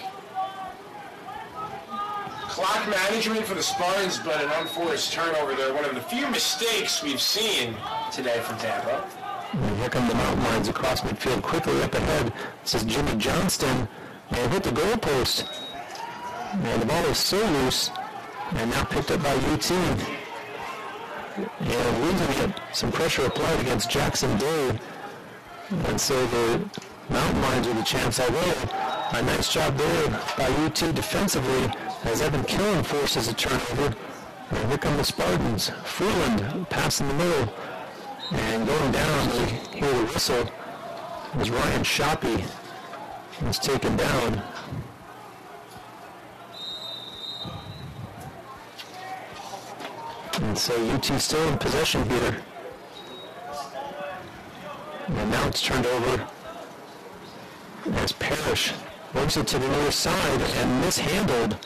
Clock management for the Spartans, but an unforced turnover there. One of the few mistakes we've seen today from Tampa. And here come the Mountain Lions across midfield, quickly up ahead. This is Jimmy Johnston, and hit the goalpost. And the ball is so loose, and now picked up by UT. And losing it, some pressure applied against Jackson Day. And so the Mountain Lions with a chance, although a nice job there by UT defensively as Evan Killen forces a turnover. And here come the Spartans. Freeland pass in the middle. And going down, we hear the whistle as Ryan Shoppy was taken down. And so UT still in possession here. And now it's turned over as Parrish works it to the near side and mishandled.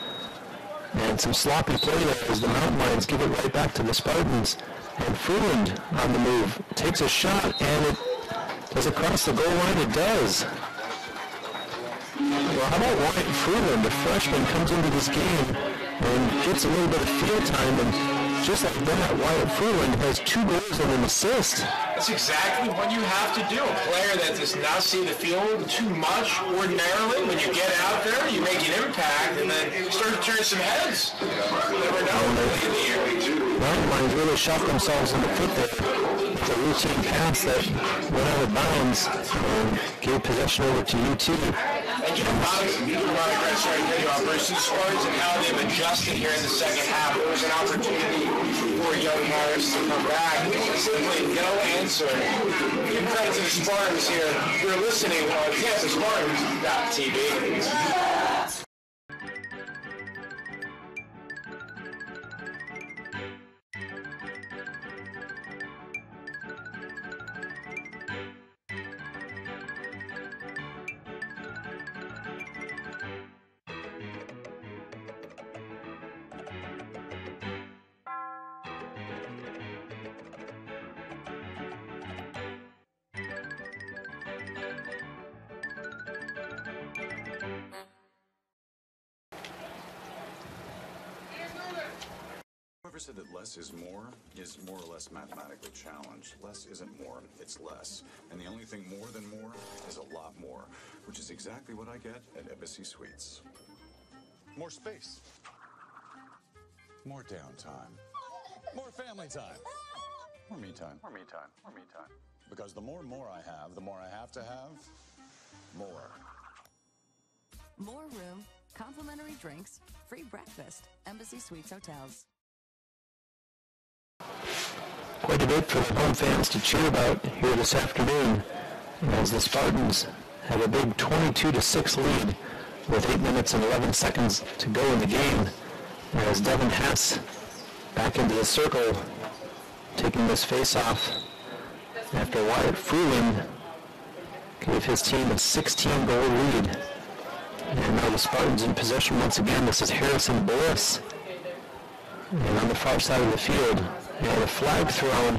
And some sloppy play there as the Mountain Lions give it right back to the Spartans. And Freeland on the move takes a shot, and it does it cross the goal line? It does. Well, how about Wyatt Freeland, the freshman, comes into this game and gets a little bit of field time, and just like that, Wyatt Freeland has 2 goals and an assist. That's exactly what you have to do. A player that does not see the field too much ordinarily, when you get out there, you make an impact and then start to turn some heads. You never know. Mountain Lions really shot themselves in the foot there. It's a routine pass that went out of bounds and gave possession over to UT. And you know, Bruce, the Spartans and how they've adjusted here in the second half. There was an opportunity for young Harris to come back. Simply no answer. Give credit to the Spartans here. You're listening on TampaSpartans.tv. Whoever said that less is more or less mathematically challenged. Less isn't more, it's less. And the only thing more than more is a lot more, which is exactly what I get at Embassy Suites. More space. More downtime. More family time. More me time. More me time. More me time. Because the more I have, the more I have to have more. More room, complimentary drinks, free breakfast. Embassy Suites Hotels. Quite a bit for the home fans to cheer about here this afternoon as the Spartans have a big 22-6 lead with 8 minutes and 11 seconds to go in the game as Devin Hess back into the circle taking this face-off after Wyatt Freeland gave his team a 16-goal lead. And now the Spartans in possession once again. This is Harrison Bliss. And on the far side of the field, and a flag thrown,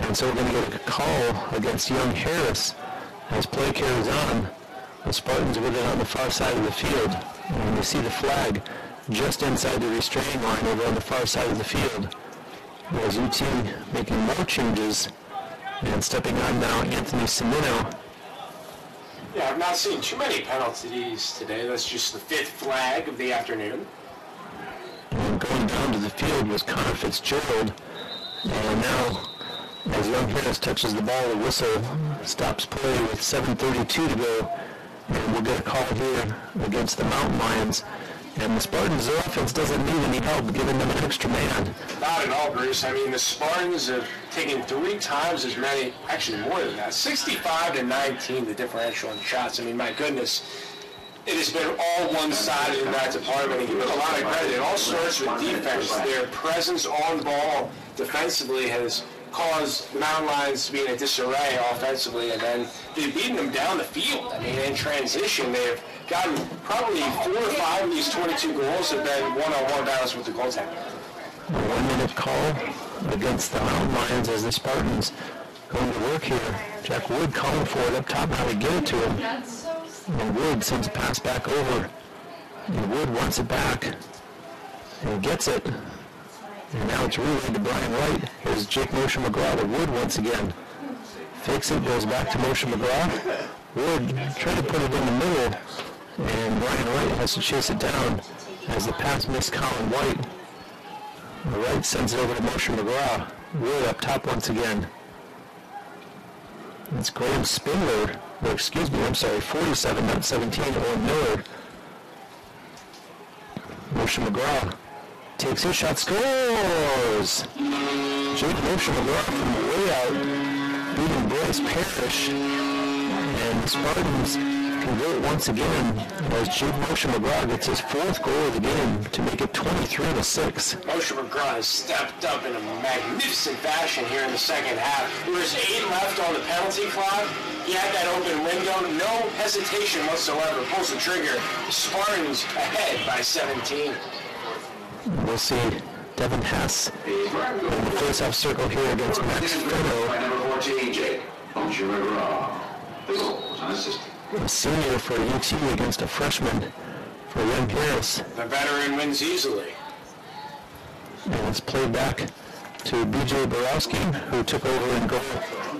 and so we're going to get a call against Young Harris as play carries on. The Spartans with it on the far side of the field, and you see the flag just inside the restraining line over on the far side of the field. As UT making more changes, and stepping on now, Anthony Cimino. Yeah, I've not seen too many penalties today. That's just the 5th flag of the afternoon. And going down to the field was Connor Fitzgerald. And now, as Young Harris touches the ball, the whistle stops play with 7:32 to go. And we'll get a call here against the Mountain Lions. And the Spartans, their offense doesn't need any help giving them an extra man. Not at all, Bruce. I mean, the Spartans have taken 3 times as many, actually more than that, 65-19 the differential in shots. I mean, my goodness, it has been all one-sided in that department. And give them a lot of credit. It all starts with defense. Their presence on ball defensively has caused the Mountain Lions to be in a disarray offensively, and then they've beaten them down the field. I mean, in transition, they've gotten probably 4 or 5 of these 22 goals have been one-on-one battles with the goaltender. A 1-minute call against the Mountain Lions as the Spartans going to work here. Jack Wood calling for it up top, how to get it to him. And Wood sends a pass back over. And Wood wants it back. And gets it. And now it's relayed to Brian Wright. Here's Jake Moshe McGraw to Wood once again. Fakes it, goes back to Moshe McGraw. Wood trying to put it in the middle. And Brian Wright has to chase it down as the pass missed Colin White. Wright sends it over to Moshe McGraw. Wood up top once again. It's Graham Spindler, or excuse me, I'm sorry, 47, not 17, Owen Miller. Moshe McGraw takes his shot, scores! Jake Moshe McGraw from way out, beating Bryce Parrish. And the Spartans convert once again as Jake Moshe McGraw gets his 4th goal of the game to make it 23-6. Moshe McGraw has stepped up in a magnificent fashion here in the second half. There was 8 left on the penalty clock. He had that open window, no hesitation whatsoever. Pulls the trigger. The Spartans ahead by 17. We'll see Devin Hess in the face-off circle here against Max Fenno. By number 14, Jake Moshe McGraw. The goal was unassisted. A senior for UT against a freshman for Young Harris. The veteran wins easily. And it's played back to B.J. Borowski, who took over in goal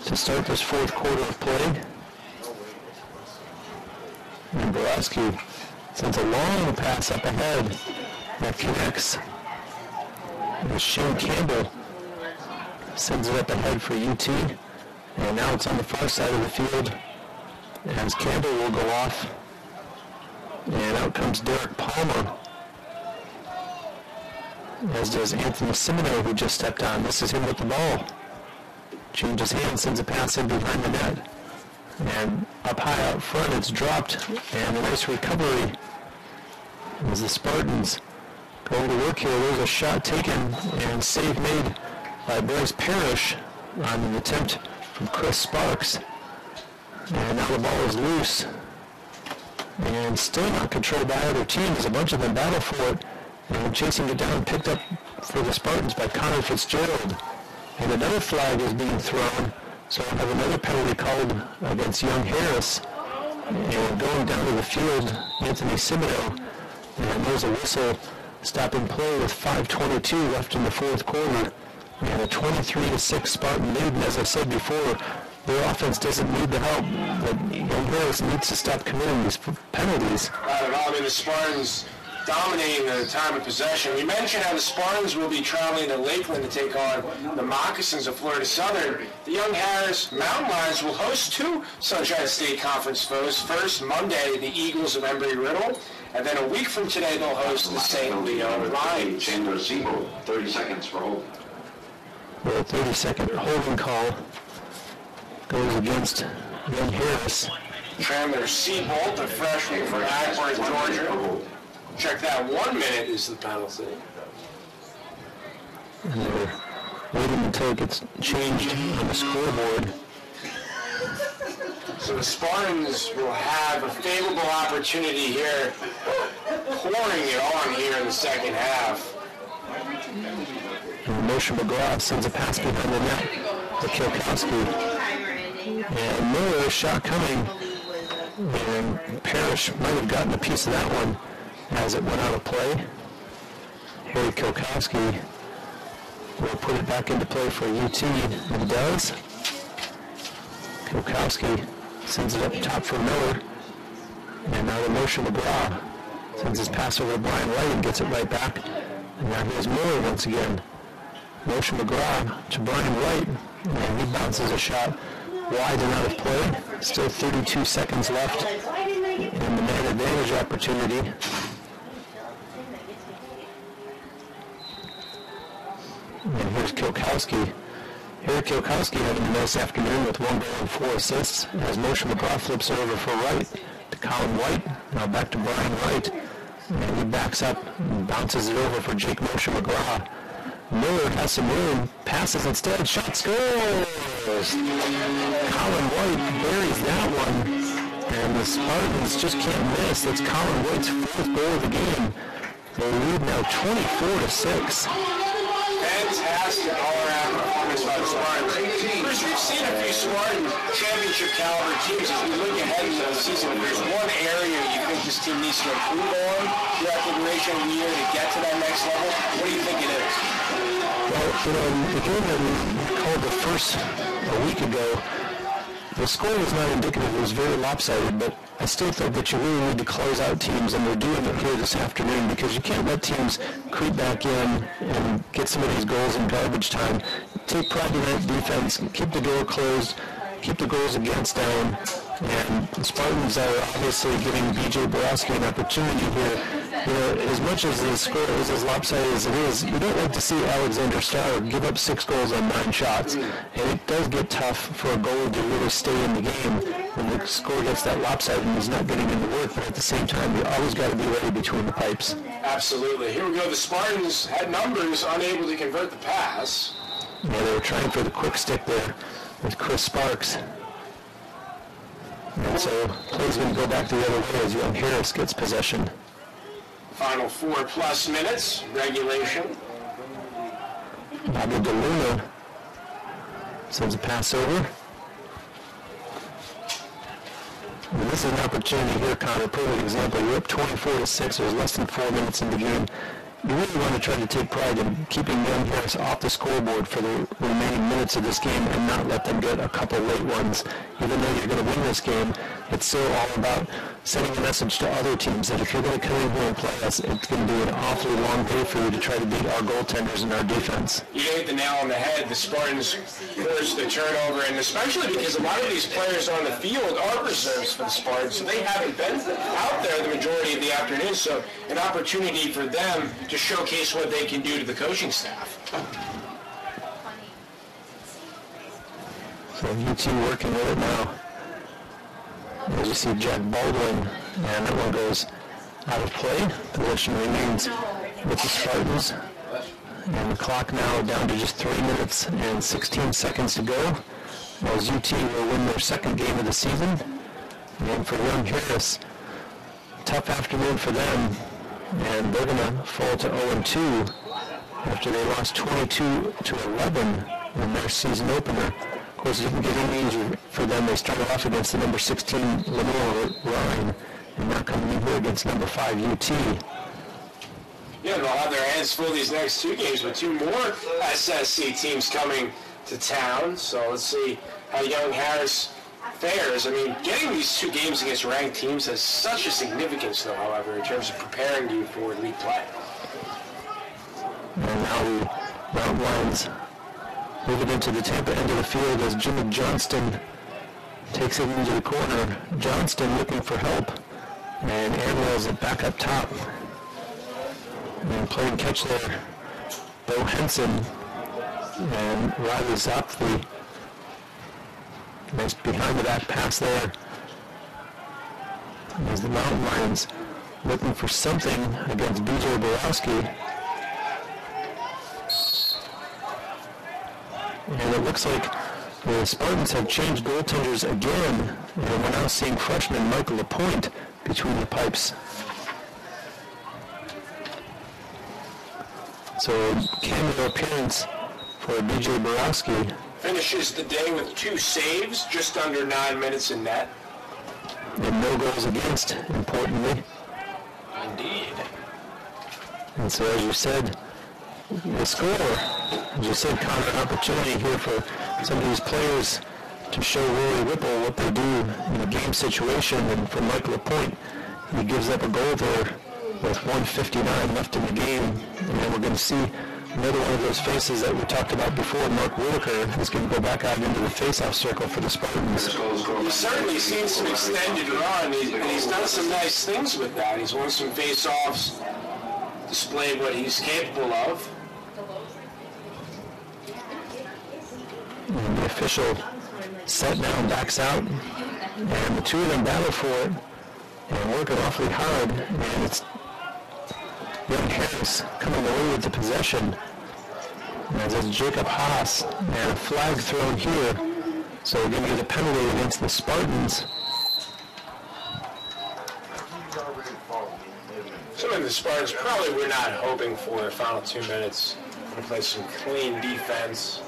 to start this 4th quarter of play. And Borowski sends a long pass up ahead that connects. And Shane Campbell sends it up ahead for UT. And now it's on the far side of the field as Campbell will go off. And out comes Derek Palmer. As does Anthony Simino, who just stepped on. This is him with the ball. Changes hands, sends a pass in behind the net. And up high out front, it's dropped. And a nice recovery as the Spartans go to work here. There's a shot taken and save made by Bryce Parrish on an attempt from Chris Sparks. And now the ball is loose. And still not controlled by either team as a bunch of them battle for it. And chasing it down, picked up for the Spartans by Connor Fitzgerald. And another flag is being thrown. So we'll have another penalty called against Young Harris. And going down to the field, Anthony Simino. And there's a whistle stopping play with 5:22 left in the 4th quarter. And a 23-6 Spartan lead. And as I said before, their offense doesn't need the help. But Young Harris needs to stop committing these penalties. I mean, the Spartans dominating the time of possession. We mentioned how the Spartans will be traveling to Lakeland to take on the Moccasins of Florida Southern. The Young Harris Mountain Lions will host 2 Sunshine State Conference foes. First, Monday, the Eagles of Embry-Riddle. And then a week from today, they'll host the St. Leo Lions. Chandler Siebel, 30 seconds for holding. Well, 30-second holding call goes against Young Harris. Chandler Siebold, the freshman from Akron, Georgia. Check that, 1 minute is the penalty. And they're waiting until it gets changed on the scoreboard. So the Spartans will have a favorable opportunity here, pouring it on here in the second half. And Moshe McGraw sends a pass behind the net to Kilkowski. And Miller, shot coming. And Parrish might have gotten a piece of that one as it went out of play. Harry Kilkowski will put it back into play for UT, and it does. Kilkowski sends it up top for Miller. And now the Moshe McGraw sends his pass over to Brian Wright and gets it right back. And now here's Miller once again. Moshe McGraw to Brian Wright, and he bounces a shot wide and out of play. Still 32 seconds left in the man advantage opportunity. And here's Kilkowski. Here Kilkowski having a nice afternoon with 1 goal and 4 assists as Moshe McGraw flips it over for Wright to Colin White. Now back to Brian Wright. And he backs up and bounces it over for Jake Moshe McGraw. Miller has some room, passes instead, shot scores! Colin White buries that one, and the Spartans just can't miss. That's Colin White's 4th goal of the game. They lead now 24-6. Fantastic all-around performance by the Spartans. Bruce, we've seen a few Spartan championship caliber teams. As we look ahead into the season, if there's one area you think this team needs to improve on throughout the duration of the year to get to that next level, what do you think it is? Well, the game that we called the first a week ago, the score was not indicative. It was very lopsided, but I still think that you really need to close out teams, and we're doing it here this afternoon because you can't let teams creep back in and get some of these goals in garbage time. Take pride in that defense, keep the door closed, keep the goals against down, and the Spartans are obviously giving B.J. Borowski an opportunity here. As much as the score is as lopsided as it is, you don't like to see Alexander Starr give up 6 goals on 9 shots. And it does get tough for a goalie to really stay in the game when the score gets that lopsided and he's not getting into work. But at the same time, you always got to be ready between the pipes. Absolutely. Here we go. The Spartans had numbers unable to convert the pass. Yeah, they were trying for the quick stick there with Chris Sparks. And so play's going to go back the other way as Young Harris gets possession. Final 4+ minutes, regulation. Bobby DeLuna sends a pass over. And this is an opportunity here, Connor. Perfect example. You're up 24-6. There's less than 4 minutes in the game. You really want to try to take pride in keeping Young Harris off the scoreboard for the remaining minutes of this game and not let them get a couple late ones. Even though you're going to win this game, it's still all about sending a message to other teams that if you're going to come in here and play us, it's going to be an awfully long day for you to try to beat our goaltenders and our defense. You hit the nail on the head. The Spartans forced the turnover, and especially because a lot of these players on the field are reserves for the Spartans, so they haven't been out there the majority of the afternoon, so an opportunity for them to showcase what they can do to the coaching staff. So UT working with it now. As you see Jack Baldwin, and that one goes out of play. Possession remains with the Spartans. And the clock now down to just 3 minutes and 16 seconds to go. As UT will win their 2nd game of the season. And for Young Harris, tough afternoon for them. And they're going to fall to 0-2 after they lost 22-11 in their season opener. Of course, it didn't get any easier for them. They started off against the number 16 Lenore Rhine, and now coming in here against number 5 UT. Yeah, they'll have their hands full these next 2 games with 2 more SSC teams coming to town. So let's see how Young Harris fares. I mean, getting these 2 games against ranked teams has such a significance, though, however, in terms of preparing you for league play. And now the Mountain Lions move it into the Tampa end of the field as Jimmy Johnston takes it into the corner. Johnston looking for help, and airmails it back up top. And playing catch there, Bo Henson and Riley Zopfli. Nice behind the back pass there. As the Mountain Lions looking for something against B.J. Borowski. And it looks like the Spartans have changed goaltenders again, and we're now seeing freshman Michael Lapointe between the pipes. So cameo appearance for B.J. Borowski. Finishes the day with 2 saves, just under 9 minutes in net. And no goals against, importantly. Indeed. And so as you said, the score, as you said, Connor, an opportunity here for some of these players to show Rory Whipple what they do in a game situation. And for Michael Lapointe, he gives up a goal there with 1:59 left in the game. And then we're going to see another one of those faces that we talked about before. Mark Whitaker is going to go back out into the face-off circle for the Spartans. He's certainly seen some extended run, and he's done some nice things with that. He's won some face-offs, displayed what he's capable of. And the official set now backs out, and the 2 of them battle for it and working awfully hard, and it's Young Harris coming away with the possession. As it's Jacob Haas, and a flag thrown here. So we're going to get a penalty against the Spartans. Some of the Spartans probably were not hoping for the final 2 minutes. Going to play some clean defense.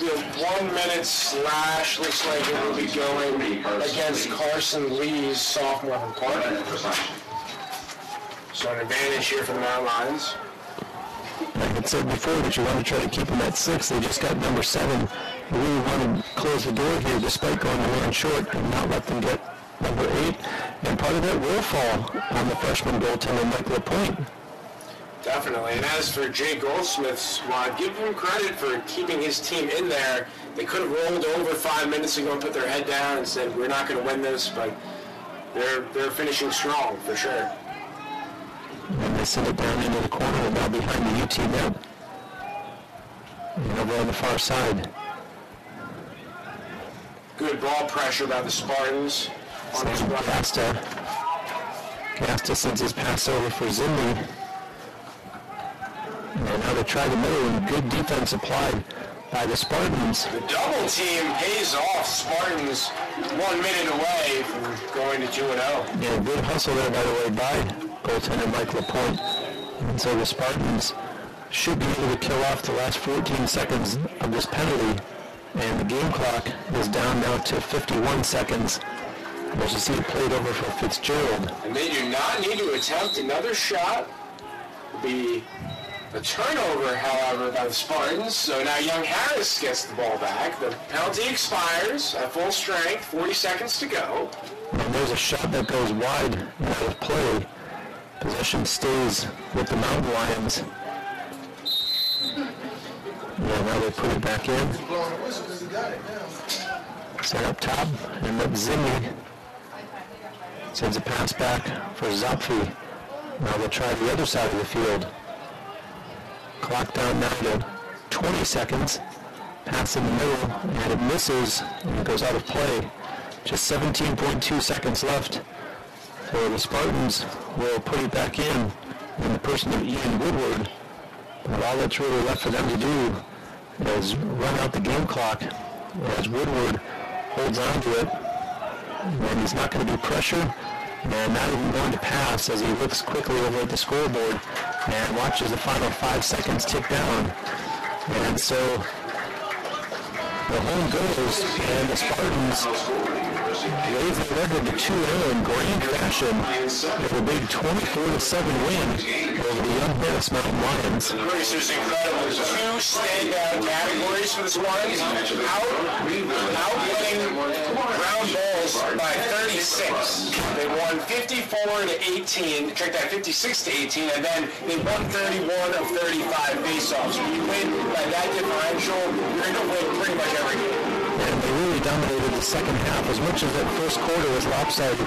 The 1 minute slash looks like it will be going against Carson Lee's sophomore from Park. So an advantage here for the Mountain Lions. I had said before that you want to try to keep them at 6. They just got number 7. We really want to close the door here despite going to one short and not let them get number 8. And part of that will fall on the freshman goaltender, Mike LaPointe. Definitely. And as for Jay Goldsmith's squad, give him credit for keeping his team in there. They could have rolled over 5 minutes ago and put their head down and said, we're not going to win this, but they're finishing strong for sure. And they send it down into the corner and now behind the UT net. And over on the far side. Good ball pressure by the Spartans. Gasta sends his pass over for Zimri. And now they try the middle and good defense applied by the Spartans. The double team pays off. Spartans 1 minute away from going to 2-0. Yeah, good hustle there, by the way, by goaltender Mike LaPointe. And so the Spartans should be able to kill off the last 14 seconds of this penalty. And the game clock is down now to 51 seconds. As you see it played over for Fitzgerald. And they do not need to attempt another shot. It'll be a turnover, however, by the Spartans. So now Young Harris gets the ball back. The penalty expires at full strength, 40 seconds to go. And there's a shot that goes wide out of play. Possession stays with the Mountain Lions. Yeah, now they put it back in. Set up top, and that's Zimmy. Sends a pass back for Zapfi. Now they'll try the other side of the field. Clock down now to 20 seconds. Pass in the middle, and it misses, and it goes out of play. Just 17.2 seconds left. So the Spartans will put it back in the person of Ian Woodward. But all that's really left for them to do is run out the game clock as Woodward holds on to it. And he's not going to do pressure and not even going to pass as he looks quickly over at the scoreboard and watches the final 5 seconds tick down. And so the home goes, and the Spartans raise the record to 2-0 in grand fashion with a big 24-7 win over the Young Harris Mountain Lions. This is incredible. 2 standout categories for the Spartans. Outwinning ground balls by 36. They won 54-18, check that, 56-18, and then they won 31 of 35 faceoffs. When you win by that differential, you're going to win pretty much every game. And they really dominated the second half. As much as that first quarter was lopsided, you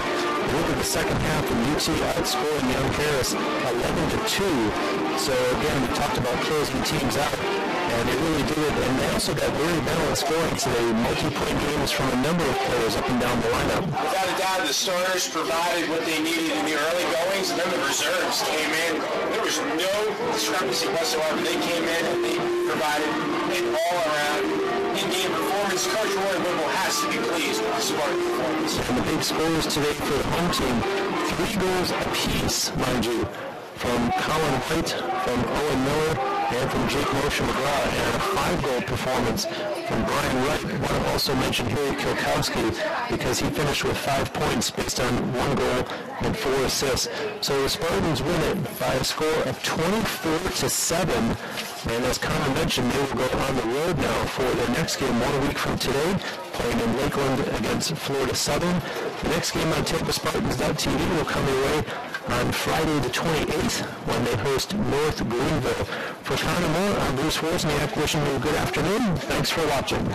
look at the second half and UT outscoring Young Harris 11-2. So again, we talked about closing teams out, and they really did it. And they also got very balanced scoring today, multi-point games from a number of players up and down the lineup. Without a doubt, the starters provided what they needed in the early goings, and then the reserves came in. There was no discrepancy whatsoever. They came in and they provided an all-around in-game performance. Coach Roy Whipple has to be pleased with the Spartan performance. And the big scores today for the home team, 3 goals apiece, mind you, from Colin White, from Owen Miller, and from Jake Moshe McGraw, and a 5-goal performance from Brian Wright. I want to also mention Harry Kilkowski because he finished with 5 points based on 1 goal and 4 assists. So the Spartans win it by a score of 24-7. And as Connor mentioned, they will go on the road now for their next game 1 week from today, playing in Lakeland against Florida Southern. The next game on TampaSpartans.tv will come your way on Friday the 28th when they host North Greenville. For Connor Moore, I'm Bruce Wozniak, wishing you a good afternoon. Thanks for watching.